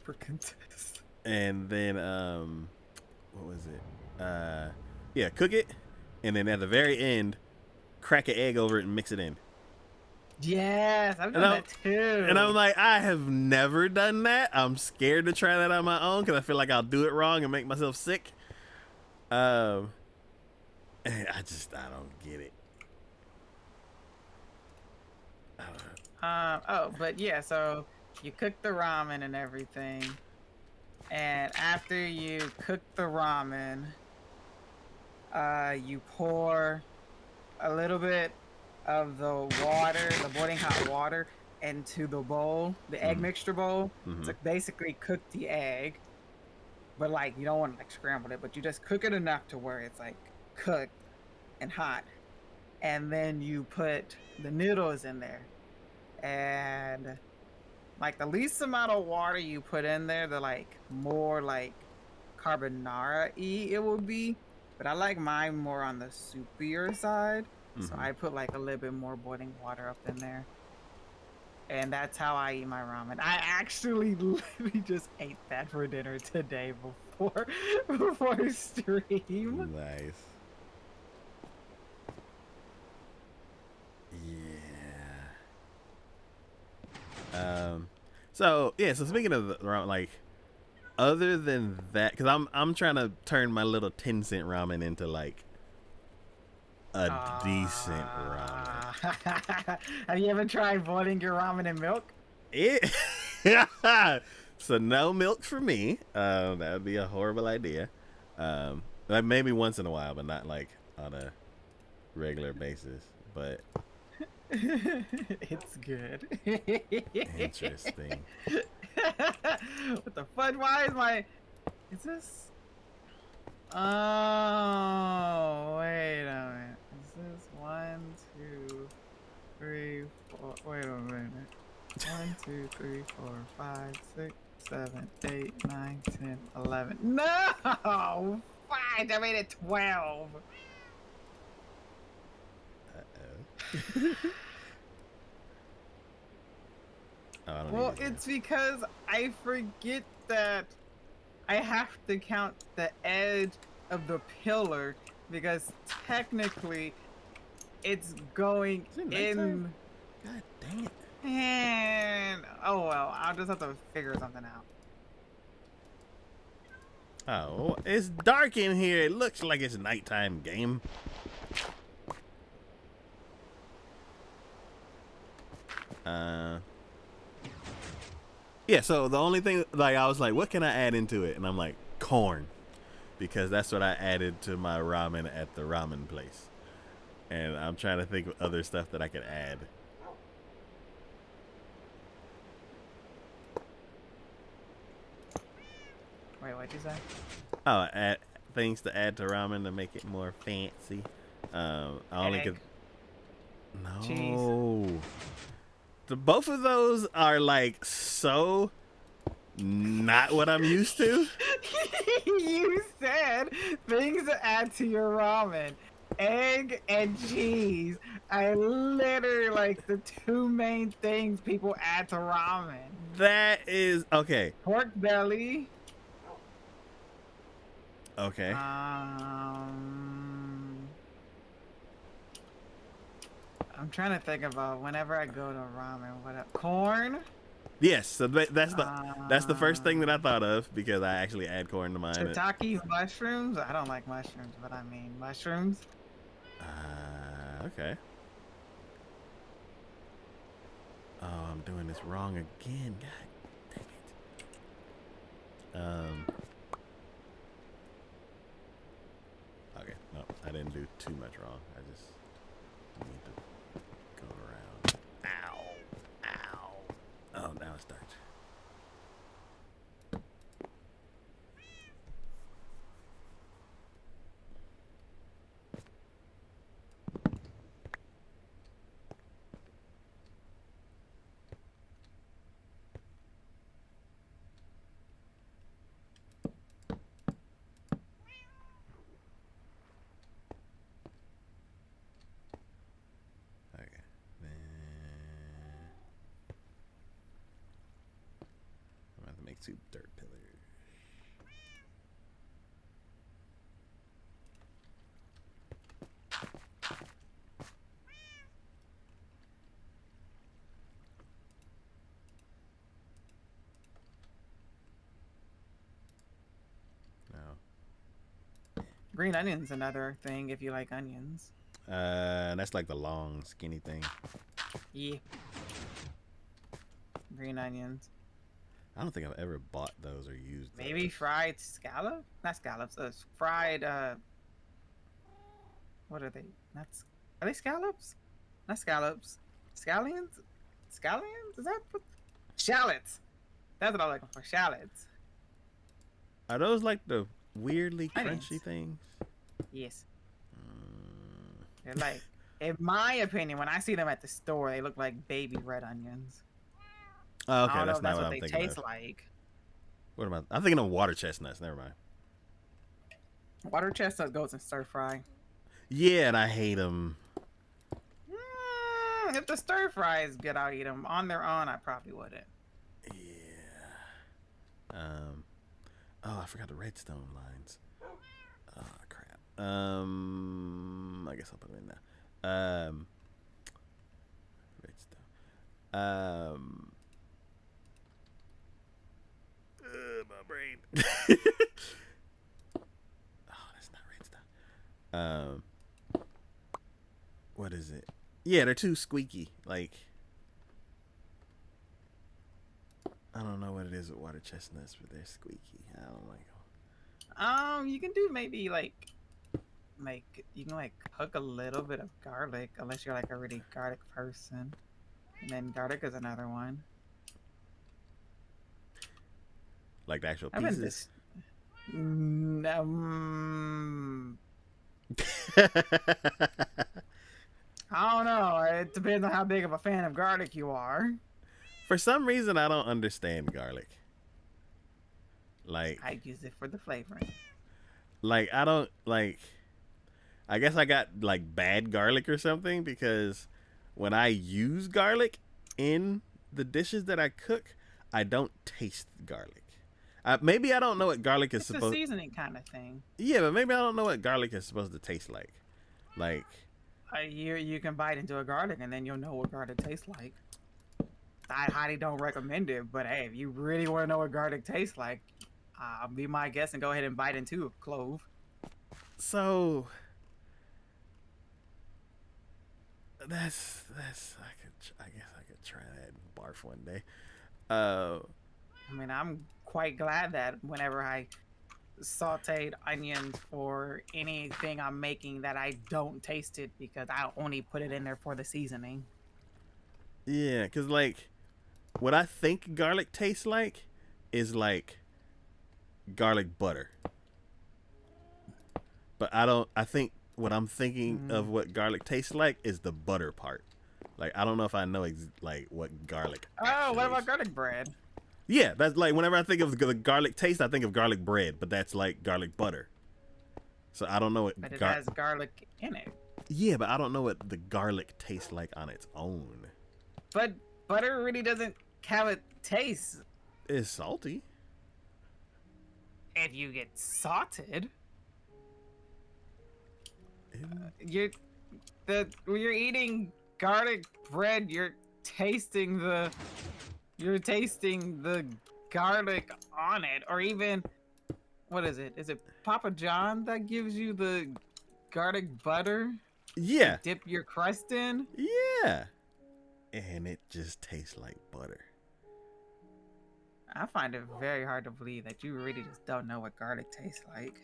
brick and dust. And then what was it? Yeah, cook it, and then at the very end, crack an egg over it and mix it in. Yes, I've done that too. And I'm like, I have never done that. I'm scared to try that on my own because I feel like I'll do it wrong and make myself sick. And I don't get it. But yeah, so you cook the ramen and everything, and after you cook the ramen, you pour a little bit of the water, the boiling hot water, into the bowl, the egg mixture bowl. To basically cook the egg, but like you don't want to like scramble it, but you just cook it enough to where it's like cooked and hot, and then you put the noodles in there, and like the least amount of water you put in there, the like more like carbonara-y it will be. But I like mine more on the soupier side. So I put like a little bit more boiling water up in there. and that's how I eat my ramen. I actually literally just ate that for dinner today before stream. Nice. Yeah. So yeah. So speaking of the ramen, like, other than that, because I'm trying to turn my little 10-cent ramen into like a decent ramen. Have you ever tried boiling your ramen in milk? It. So no milk for me. That would be a horrible idea. Like maybe once in a while, but not like on a regular basis. But It's good. interesting. What the fuck? Why is my? Is this? Oh, wait a minute. Is this 1, 2, 3, 4? Wait a minute. 1, 2, 3, 4, 5, 6, 7, 8, 9, 10, 11. No! Fine, I made it 12. Uh-oh. Oh, I don't Well, need it. it's because I forget that I have to count the edge of the pillar because technically it's going Is it in. nighttime? God dang it. And oh well, I'll just have to figure something out. Oh, it's dark in here. It looks like it's nighttime, game. Yeah, so the only thing, like, I was like, what can I add into it? And I'm like, corn. Because that's what I added to my ramen at the ramen place. And I'm trying to think of other stuff that I could add. Wait, what'd you say? Oh, add things to add to ramen to make it more fancy. I only Egg. could. No. Cheese. Both of those are like so not what I'm used to. You said things to add to your ramen. Egg and cheese are literally like the two main things people add to ramen. That is okay. Pork belly. Okay. I'm trying to think about whenever I go to ramen. What corn? Yes. So that's the first thing that I thought of because I actually add corn to mine. Shiitake mushrooms. I don't like mushrooms, but I mean mushrooms. Okay. Oh, I'm doing this wrong again. God dang it. Okay, no, I didn't do too much wrong. I just need to go around. Ow. Ow. Oh, now it starts. Okay. Then I'm gonna have to make 2 dirt pillars. No. Green onion's another thing if you like onions. That's like the long, skinny thing. Yeah. Green onions. I don't think I've ever bought those or used those. Maybe fried scallop? Not scallops. Fried. What are they? Are they scallops? Not scallops. Scallions? Scallions? Is that what? Shallots. That's what I'm looking for. Shallots. Are those like the weirdly Onions. crunchy things? Yes. They're like, in my opinion, when I see them at the store, they look like baby red onions. Oh, I okay, don't know that's if not that's what what I'm they thinking taste of. like. What am I? I'm thinking of water chestnuts. Never mind. Water chestnut goes in stir fry. Yeah, and I hate them. If the stir fry is good, I'll eat them. On their own, I probably wouldn't. Yeah. Oh, I forgot the redstone lines. Oh crap. I guess I'll put them in now. Redstone. My brain. Oh, that's not redstone. What is it? Yeah, they're too squeaky. Like, I don't know what it is with water chestnuts, but they're squeaky. I don't like them. You can do maybe like you can like cook a little bit of garlic, unless you're like a really garlic person. And then garlic is another one. Like the actual I've been pieces. I don't know. It depends on how big of a fan of garlic you are. For some reason, I don't understand garlic. Like, I use it for the flavoring. I don't like. I guess I got like bad garlic or something because when I use garlic in the dishes that I cook, I don't taste garlic. Maybe I don't know what garlic is It's a supposed. seasoning kind of thing. Yeah, but maybe I don't know what garlic is supposed to taste like. Like, You can bite into a garlic and then you'll know what garlic tastes like. I highly don't recommend it, but hey, if you really want to know what garlic tastes like, be my guest and go ahead and bite into a clove. so that's I guess I could try that and barf one day. I mean, I'm quite glad that whenever I sauteed onions for anything I'm making that I don't taste it, because I only put it in there for the seasoning. Yeah, cause like what I think garlic tastes like is like garlic butter. But I don't. I think what I'm thinking of what garlic tastes like is the butter part. Like I don't know if I know like what garlic. Oh, what actually about is. garlic bread? Yeah, that's like whenever I think of the garlic taste, I think of garlic bread, but that's like garlic butter. So I don't know what. But it has garlic in it. Yeah, but I don't know what the garlic tastes like on its own. But butter really doesn't have a taste It's salty. if you get sauted. It- When you're eating garlic bread, you're tasting the garlic on it. Or even, what is it? Is it Papa John that gives you the garlic butter yeah, to dip your crust in? yeah, and it just tastes like butter. I find it very hard to believe that you really just don't know what garlic tastes like.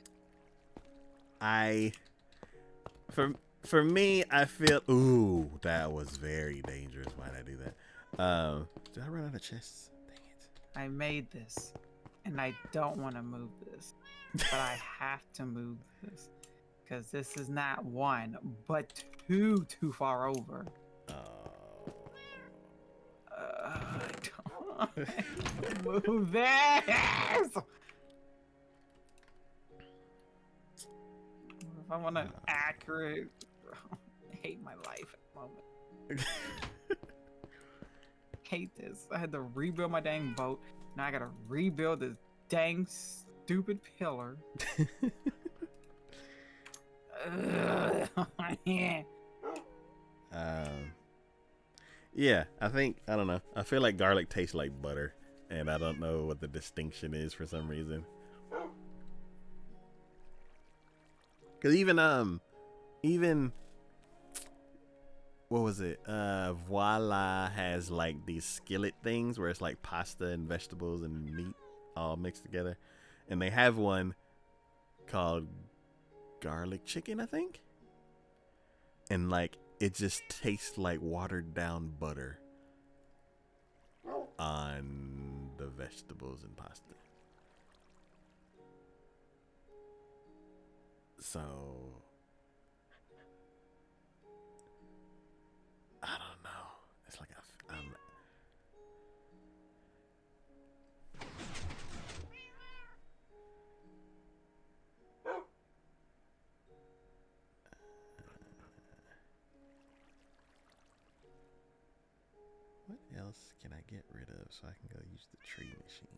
For me, I feel. Ooh, that was very dangerous. Why'd I do that? Did I run out of chests? Dang it. I made this, and I don't want to move this, but I have to move this because this is not one, but too far over. Don't move this. If I want an accurate, I hate my life at the moment. Hate this. I had to rebuild my dang boat. Now I gotta rebuild this dang stupid pillar. Yeah, I don't know. I feel like garlic tastes like butter, and I don't know what the distinction is for some reason. Cause even what was it? Voila has like these skillet things where it's like pasta and vegetables and meat all mixed together, and they have one called garlic chicken, I think, and like it just tastes like watered down butter on the vegetables and pasta. So I don't know. It's like I'm else can I get rid of so I can go use the tree machine?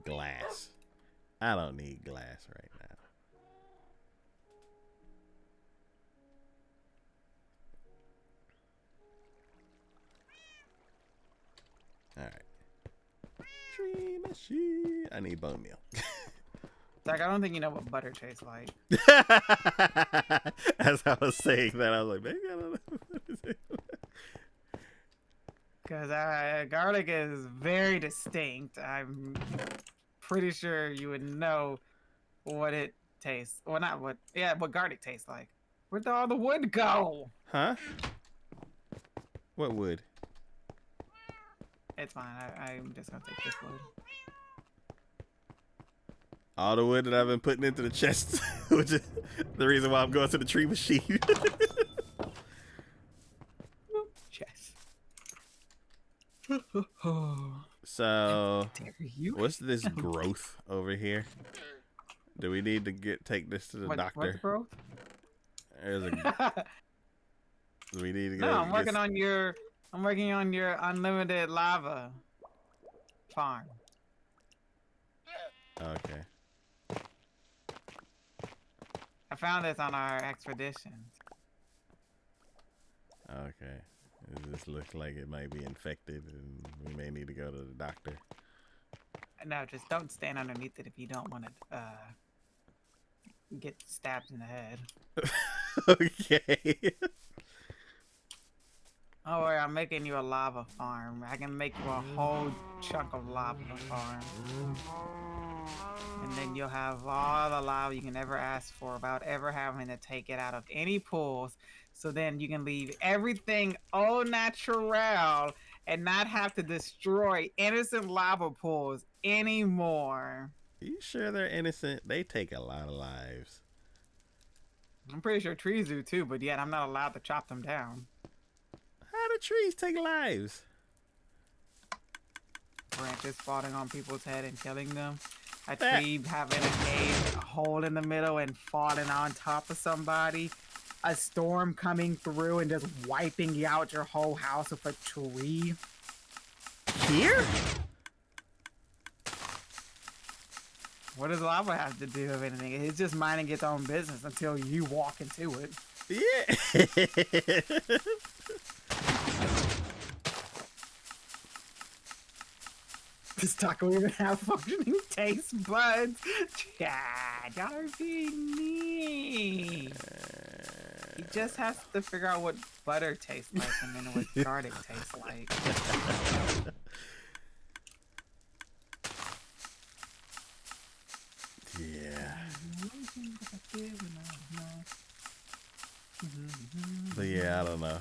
Glass. I don't need glass right now. Alright. Tree machine. I need bone meal. Zach, I don't think you know what butter tastes like. As I was saying that, I was like, maybe I don't know what is it. Because garlic is very distinct. I'm pretty sure you would know what it tastes. Well, not what. Yeah, what garlic tastes like. Where'd all the wood go? Huh? What wood? It's fine. I'm just gonna take this wood. All the wood that I've been putting into the chest, which is the reason why I'm going to the tree machine. Yes. So, Dare you? what's this growth over here? Do we need to take this to the doctor? What growth? There's a. Do we need to go? No, I'm working on your. I'm working on your unlimited lava farm. Okay. I found this on our expeditions. Okay. This looks like it might be infected, and we may need to go to the doctor. No, just don't stand underneath it if you don't want to get stabbed in the head. Okay. Oh, worry, I'm making you a lava farm. I can make you a whole chunk of lava farm. And then you'll have all the lava you can ever ask for without ever having to take it out of any pools. So then you can leave everything au natural and not have to destroy innocent lava pools anymore. Are you sure they're innocent? They take a lot of lives. I'm pretty sure trees do too, but yet I'm not allowed to chop them down. How do trees take lives? Branches falling on people's head and killing them. A tree having a hole in the middle and falling on top of somebody. A storm coming through and just wiping out your whole house with a tree. Here? What does lava have to do with anything? It's just minding its own business until you walk into it. Yeah. Does taco even have functioning taste buds? Chad, y'all are being mean. He just has to figure out what butter tastes like and then what garlic tastes like. Yeah. But yeah, I don't know.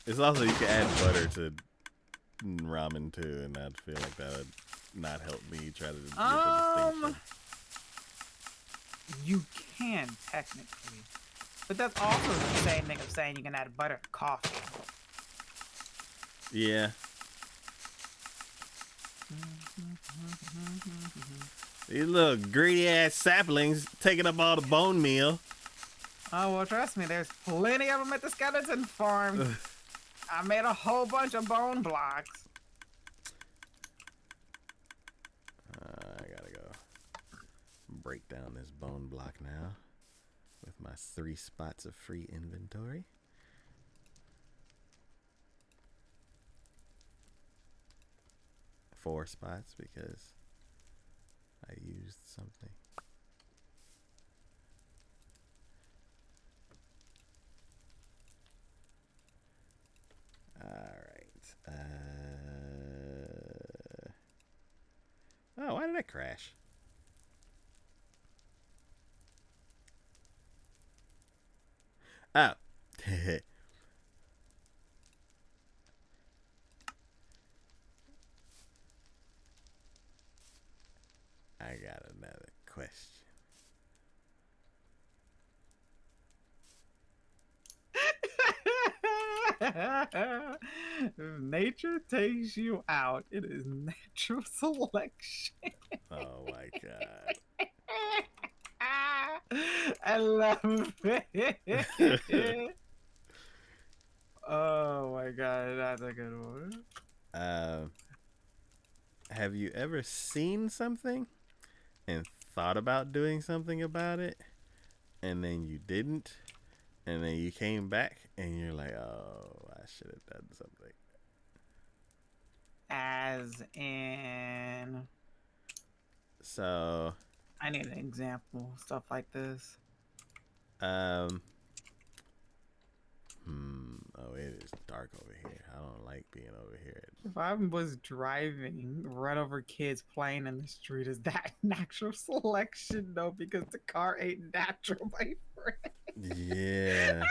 It's also you can add butter to ramen too, and I feel like that would not help me try to get the distinction. You can technically, but that's also the same thing of saying you can add butter to coffee. Yeah. These little greedy ass saplings taking up all the bone meal. Oh well, trust me, there's plenty of them at the skeleton farm. I made a whole bunch of bone blocks. I gotta go break down this bone block now with my 3 spots of free inventory. Four spots because I used something. Alright. Oh, why did I crash? Oh. I got another question. If nature takes you out, it is natural selection. Oh my god. I love it. Oh my god, that's a good one. Have you ever seen something and thought about doing something about it, and then you didn't, and then you came back and you're like, oh, I should have done something. As in, So, I need an example. Stuff like this. Oh, it is dark over here. I don't like being over here. If I was driving, run over kids playing in the street, is that natural selection? No, because the car ain't natural, my friend. Yeah.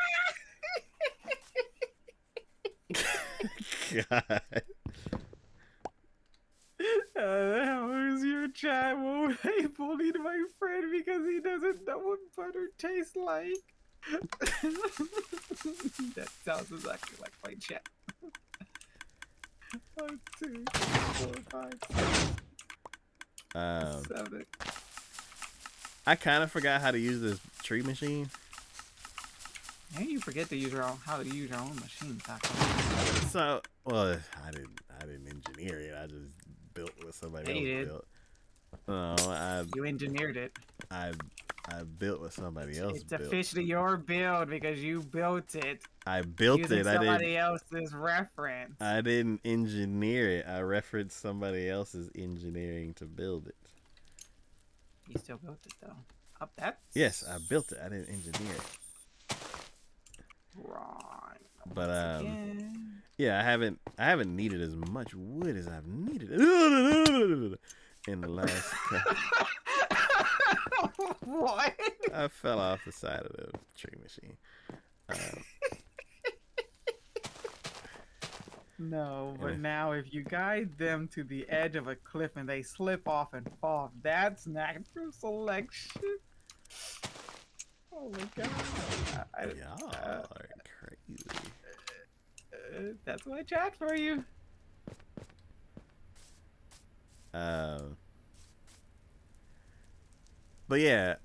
God. How is your child won't be bullied, my friend, because he doesn't know what butter tastes like? That sounds exactly like my chat. 1, 2, 3, 4, 5, 6, 7. I kind of forgot how to use this tree machine. Hey, you forget to use how to use your own machine, Taco. So, well, I didn't engineer it. I just built what somebody Yeah, you else did. built. No, You engineered it. I built what somebody else It's built. officially your build because you built it I built using it. I somebody else's reference. I didn't engineer it. I referenced somebody else's engineering to build it. You still built it though. Up that. Yes, I built it. I didn't engineer it. Wrong. But Once again. yeah, I haven't needed as much wood as I've needed in the last. What? I fell off the side of the tree machine. No, but Yeah. now if you guide them to the edge of a cliff and they slip off and fall, that's natural selection. Oh my god. Y'all are crazy. That's my chat for you. But yeah,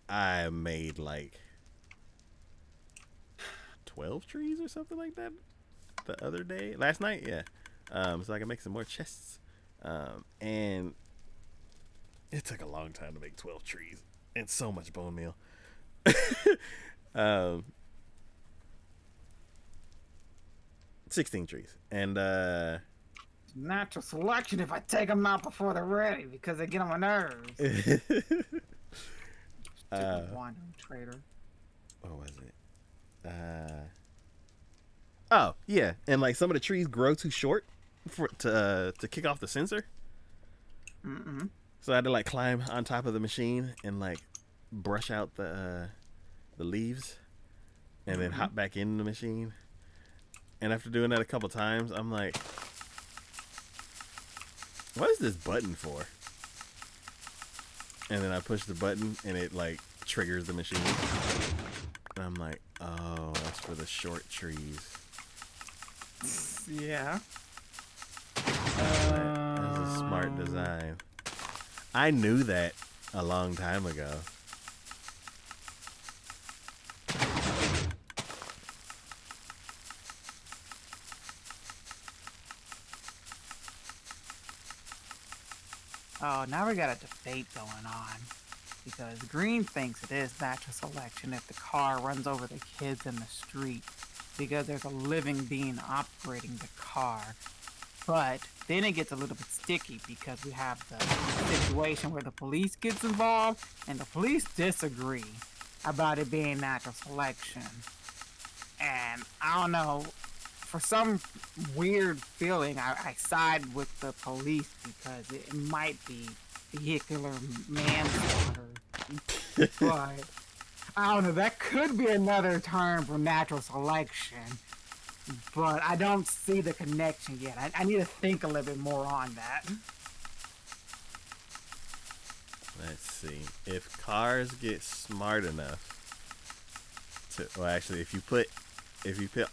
I made like 12 trees or something like that the other day, last night, yeah. So I can make some more chests. And it took a long time to make 12 trees and so much bone meal. 16 trees. And Natural selection if I take them out before they're ready because they get on my nerves. Wandering traitor. what was it? Oh yeah, and like some of the trees grow too short to kick off the sensor. So I had to like climb on top of the machine and like brush out the leaves, and then hop back in the machine. And after doing that a couple times, I'm like, what is this button for? And then I push the button and it like triggers the machine. And I'm like, oh, that's for the short trees. Yeah. That's a smart design. I knew that a long time ago. Oh, now we got a debate going on. Because Green thinks it is natural selection if the car runs over the kids in the street because there's a living being operating the car. But then it gets a little bit sticky because we have the situation where the police gets involved and the police disagree about it being natural selection. And I don't know, for some weird feeling, I side with the police because it might be vehicular manslaughter. But I don't know, that could be another term for natural selection. But I don't see the connection yet. I need to think a little bit more on that. Let's see. If cars get smart enough to, well, actually, if you put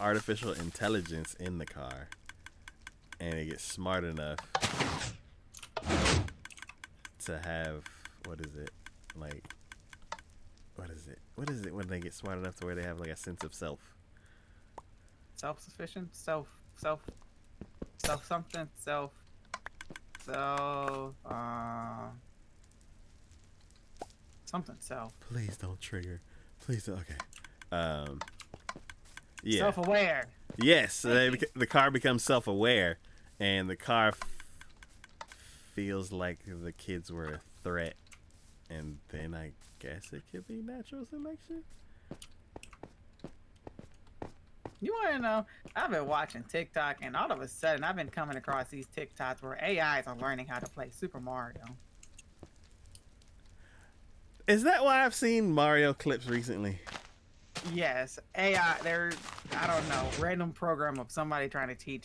artificial intelligence in the car, and it gets smart enough to have, what is it? like, what is it? What is it when they get smart enough to where they have like a sense of self? Self-sufficient, self something, self, something self. Please don't trigger. Please don't. Okay. Yeah. Self-aware. Yes. Thank you. The car becomes self-aware, and the car feels like the kids were a threat, and then I guess it could be natural selection. You want to know? I've been watching TikTok, and all of a sudden, I've been coming across these TikToks where AIs are learning how to play Super Mario. Is that why I've seen Mario clips recently? Yes, AI. They're, I don't know, random program of somebody trying to teach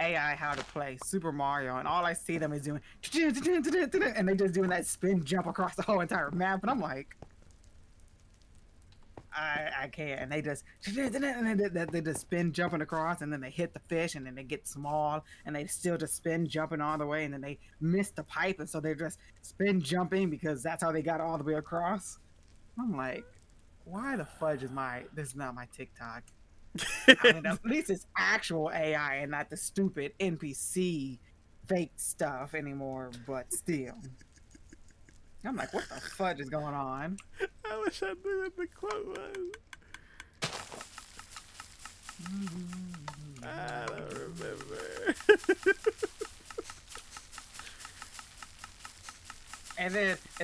AI how to play Super Mario, and all I see them is doing, and they just doing that spin jump across the whole entire map, and I'm like, I can't. And they just, they just spin jumping across, and then they hit the fish, and then they get small, and they still just spin jumping all the way, and then they miss the pipe, and so they're just spin jumping because that's how they got all the way across. I'm like, why the fudge is this is not my TikTok? I mean, at least it's actual AI and not the stupid NPC fake stuff anymore, but still. I'm like, what the fudge is going on? I wish I knew what the quote was. I don't remember. And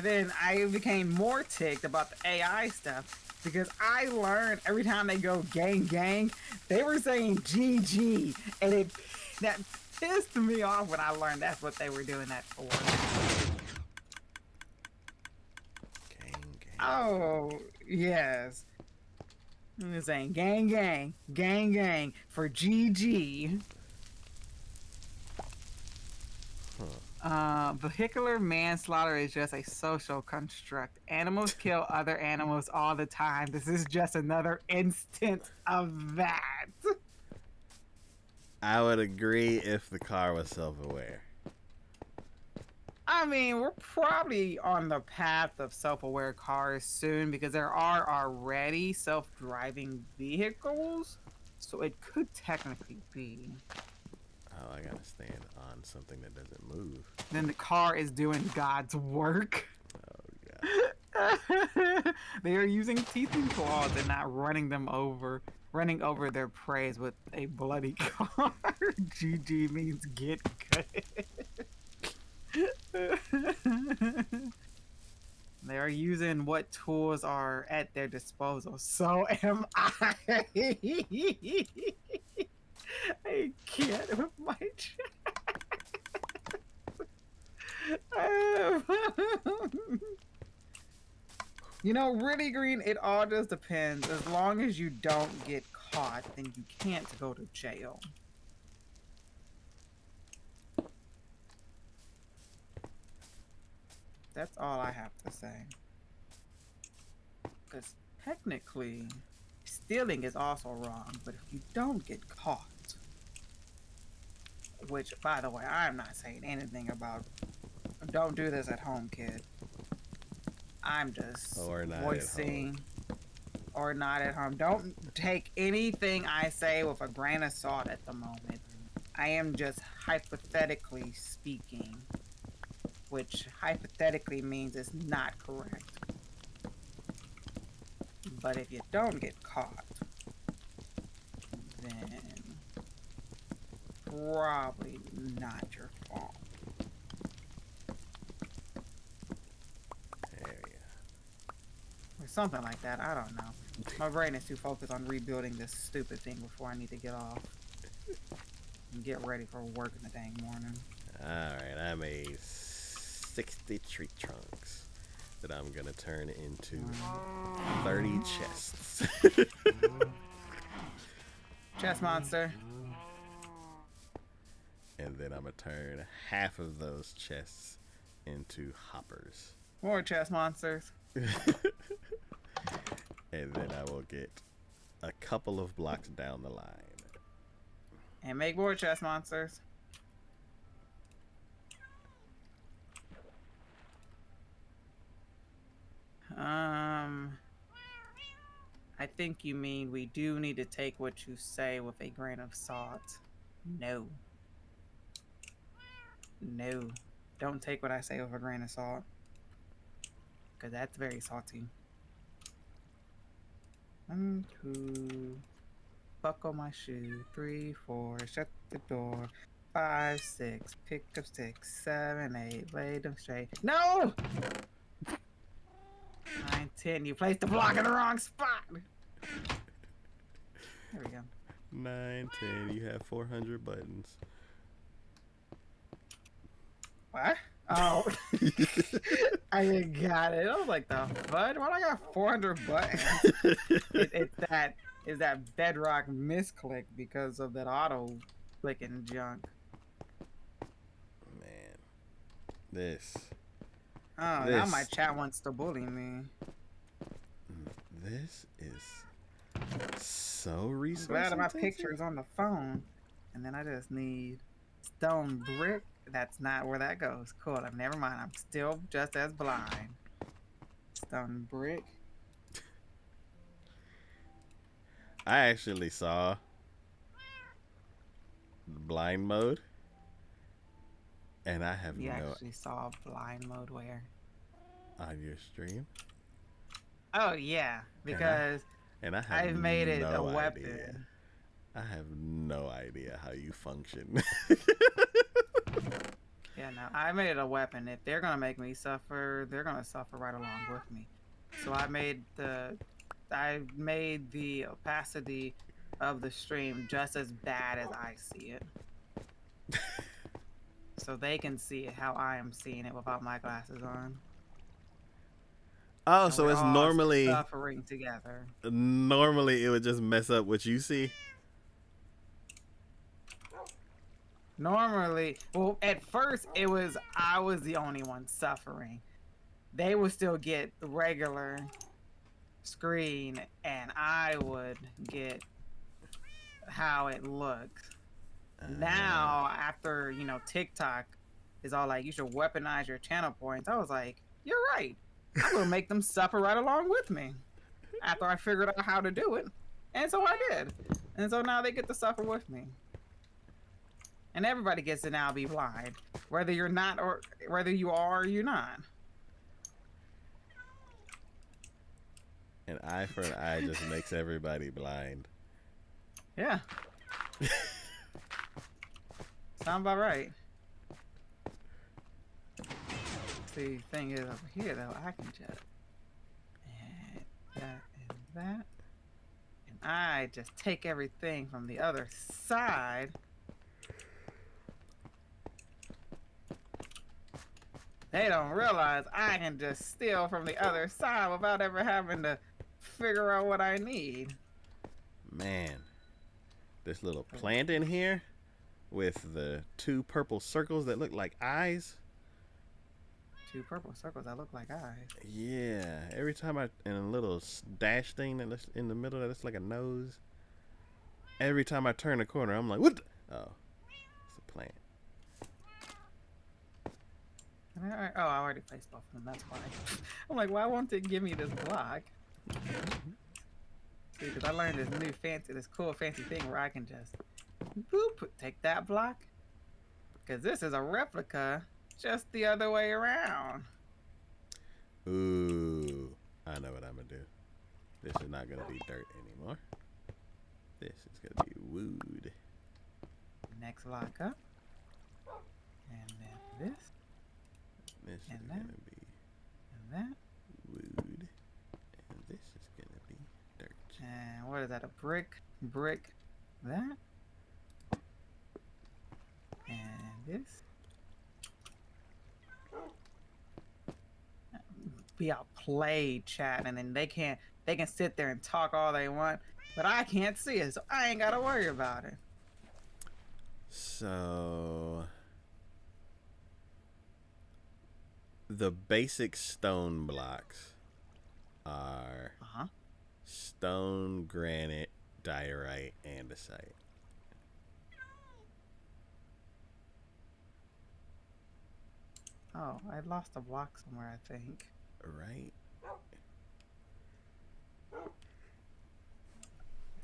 then I became more ticked about the AI stuff because I learned every time they go gang gang, they were saying GG, and that pissed me off when I learned that's what they were doing that for. Oh, yes. I'm saying gang, gang, gang, gang for GG. Vehicular manslaughter is just a social construct. Animals kill other animals all the time. This is just another instance of that. I would agree if the car was self-aware. I mean, we're probably on the path of self-aware cars soon because there are already self-driving vehicles, so it could technically be. Oh, I gotta stand on something that doesn't move. Then the car is doing God's work. Oh god. They are using teeth and claws and not running over their prey with a bloody car. GG means get good. They are using what tools are at their disposal. So am I. I can't with my You know, really, Green, it all just depends. As long as you don't get caught, then you can't go to jail. That's all I have to say. Because technically, stealing is also wrong, but if you don't get caught, which, by the way, I'm not saying anything about, don't do this at home, kid. I'm just voicing, or not at home. Don't take anything I say with a grain of salt at the moment. I am just hypothetically speaking, which hypothetically means it's not correct. But if you don't get caught, then probably not your fault. There we go. Or something like that. I don't know. My brain is too focused on rebuilding this stupid thing before I need to get off and get ready for work in the dang morning. Alright, I made 60 tree trunks that I'm gonna turn into 30 chests. Chest monster. And then I'm gonna turn half of those chests into hoppers. More chest monsters. And then I will get a couple of blocks down the line. And make more chest monsters. think you mean we do need to take what you say with a grain of salt. No. No. Don't take what I say with a grain of salt. Because that's very salty. 1, 2. Buckle my shoe. 3, 4. Shut the door. 5, 6. Pick up sticks. 7, 8. Lay them straight. No! 9, 10. You placed the block in the wrong spot. There we go. 9, 10. You have 400 buttons. What? Oh. I got it. I was like, the fuck? Why do I got 400 buttons? It's that bedrock misclick because of that auto clicking junk. Man. This. Oh, now my chat wants to bully me. This is so resource Glad my intensive. picture's on the phone. And then I just need stone brick. That's not where that goes. Cool. Never mind. I'm still just as blind. Stone brick. I actually saw blind mode, and I have You no actually saw blind mode where? on your stream, Oh yeah, because and I have I've made it no a weapon. idea. I have no idea how you function. Yeah, no, I made it a weapon. If they're gonna make me suffer, they're gonna suffer right along with me. So I made the opacity of the stream just as bad as I see it. So they can see it how I am seeing it without my glasses on. Oh, And so we're it's all normally suffering together. it would just mess up what you see. Normally, well, at first I was the only one suffering. They would still get the regular screen, and I would get how it looks. Now, after TikTok is all like, you should weaponize your channel points. I was like, you're right. I'm gonna make them suffer right along with me. After I figured out how to do it, and so I did, and so now they get to suffer with me. And everybody gets to now be blind, whether you're not or whether you are or you're not. An eye for an eye just makes everybody blind. Yeah. Sound about right. See, the thing is over here though, I can just and that and that, and I just take everything from the other side. They don't realize I can just steal from the other side without ever having to figure out what I need. Man, this little plant in here with the 2 purple circles that look like eyes. 2 purple circles that look like eyes. Yeah, every time and a little dash thing that looks in the middle that looks like a nose. Every time I turn a corner, I'm like, what? Oh, it's a plant. Oh, I already placed both of them. That's why. I'm like, why won't it give me this block? See, because I learned this cool fancy thing where I can just boop, take that block. Because this is a replica, just the other way around. Ooh, I know what I'm gonna do. This is not gonna be dirt anymore. This is gonna be wood. Next block up, and then this. This And is that. gonna be And that. wood, and this is gonna be dirt. And what is that? A brick, that. And this. Be outplayed, chat, and then they can sit there and talk all they want, but I can't see it, so I ain't gotta worry about it. So the basic stone blocks are stone, granite, diorite, andesite. Oh, I lost a block somewhere, I think. Right?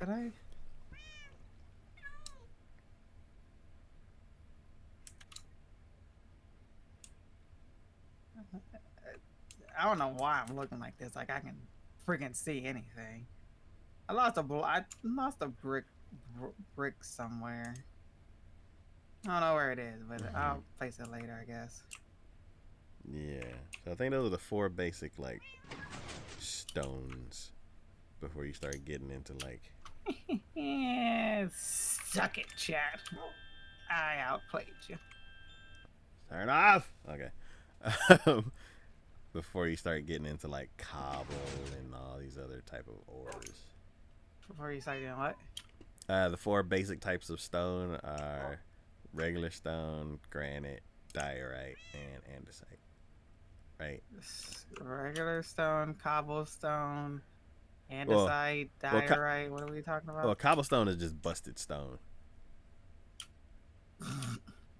Did I? I don't know why I'm looking like this. Like I can freaking see anything. I lost a brick somewhere. I don't know where it is, but I'll place it later, I guess. Yeah. So I think those are the 4 basic like stones before you start getting into like. Suck it, chat. I outplayed you. Turn off. Okay. Before you start getting into like cobble and all these other type of ores. Before you start doing what? The 4 basic types of stone are regular stone, granite, diorite, and andesite. Right. Regular stone, cobblestone, andesite, diorite. What are we talking about? Well, cobblestone is just busted stone.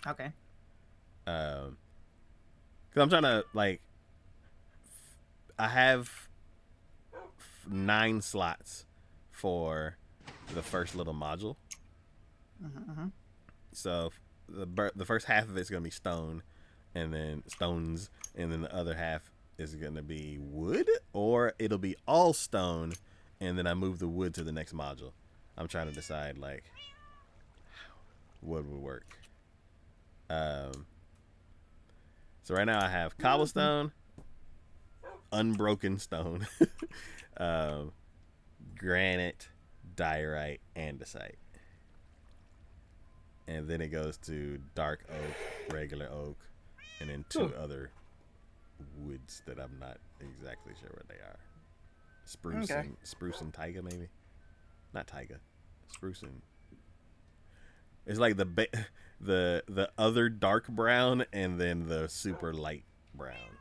Okay. Cause I'm trying to like, I have 9 slots for the first little module. So the first half of it's gonna be stone, and then stones, and then the other half is gonna be wood, or it'll be all stone, and then I move the wood to the next module. I'm trying to decide like what would work. So right now I have cobblestone, unbroken stone, granite, diorite, andesite. And then it goes to dark oak, regular oak, and then 2 other woods that I'm not exactly sure what they are. Spruce and taiga, maybe. Not taiga, spruce and. It's like the other dark brown and then the super light brown.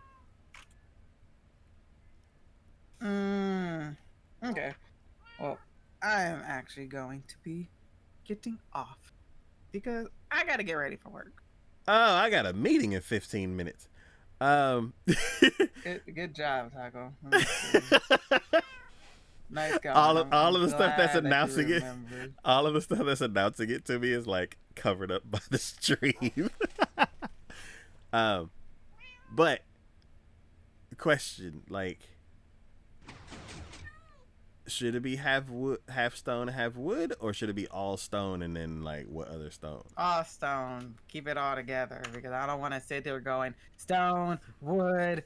Okay. Well, I am actually going to be getting off because I gotta get ready for work. Oh, I got a meeting in 15 minutes. Good job, Taco. Nice going. All of the stuff that's announcing it. Remembered. All of the stuff that's announcing it to me is like covered up by the stream. But question, like, should it be half stone, half wood, or should it be all stone and then like what other stone? All stone. Keep it all together because I don't want to sit there going stone, wood,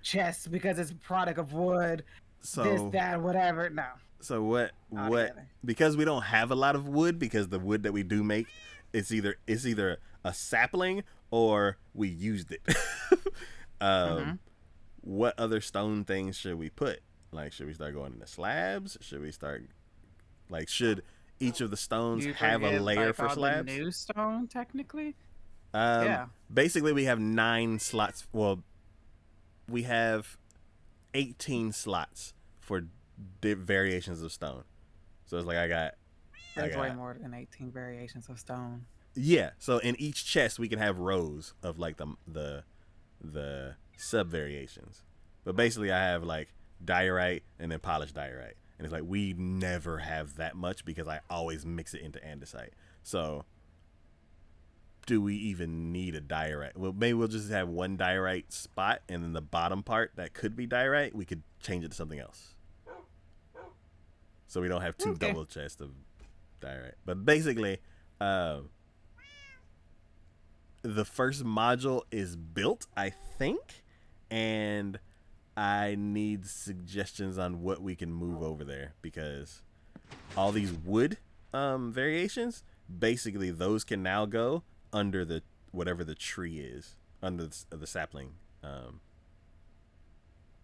chest because it's a product of wood. So this, that, whatever. No. So what? Together. Because we don't have a lot of wood, because the wood that we do make, it's either a sapling or we used it. What other stone things should we put? Like, should we start going into slabs? Should we start should each of the stones have a layer for slabs? The new stone, technically. Yeah. Basically, we have 9 slots. Well, we have 18 slots for variations of stone. So it's like I got way more than 18 variations of stone. Yeah. So in each chest we can have rows of like the sub variations. But basically I have like diorite and then polished diorite. And it's like we never have that much because I always mix it into andesite. So do we even need a diorite? Well, maybe we'll just have one diorite spot, and then the bottom part that could be diorite, we could change it to something else. So we don't have 2 double chests of diorite. But basically, the first module is built, I think, and I need suggestions on what we can move over there, because all these wood variations, basically those can now go under the whatever the tree is, under the sapling, the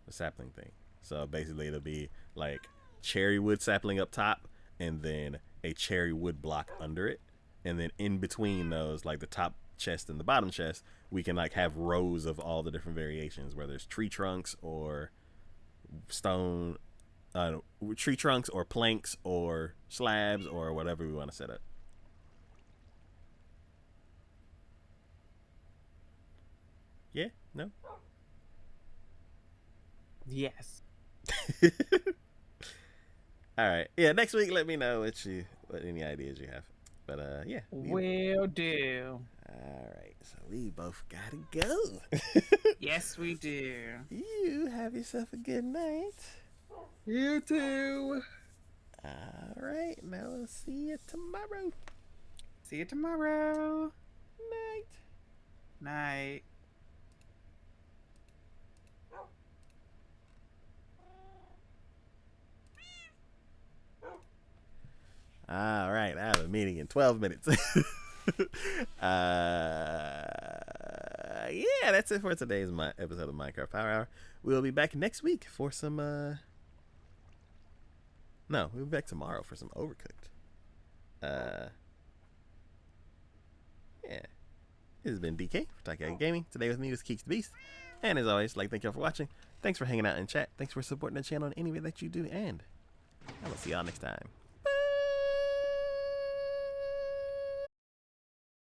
sapling thing. So basically it'll be like cherry wood sapling up top, and then a cherry wood block under it, and then in between those, like the top chest and the bottom chest, we can like have rows of all the different variations, whether it's tree trunks or stone, tree trunks or planks or slabs or whatever we want to set up. Yeah? No? Yes. All right. Yeah. Next week, let me know what any ideas you have. But yeah. Will do. All right. So we both gotta go. Yes, we do. You have yourself a good night. You too. All right. Now we'll see you tomorrow. See you tomorrow. Night. Night. All right. I have a meeting in 12 minutes. Yeah, that's it for today's episode of Minecraft Power Hour. We'll be back next week for some. No, we'll be back tomorrow for some Overcooked. Yeah. This has been DK for Taika Gaming. Today with me was Keeks the Beast. And as always, thank y'all for watching. Thanks for hanging out in chat. Thanks for supporting the channel in any way that you do. And I will see y'all next time.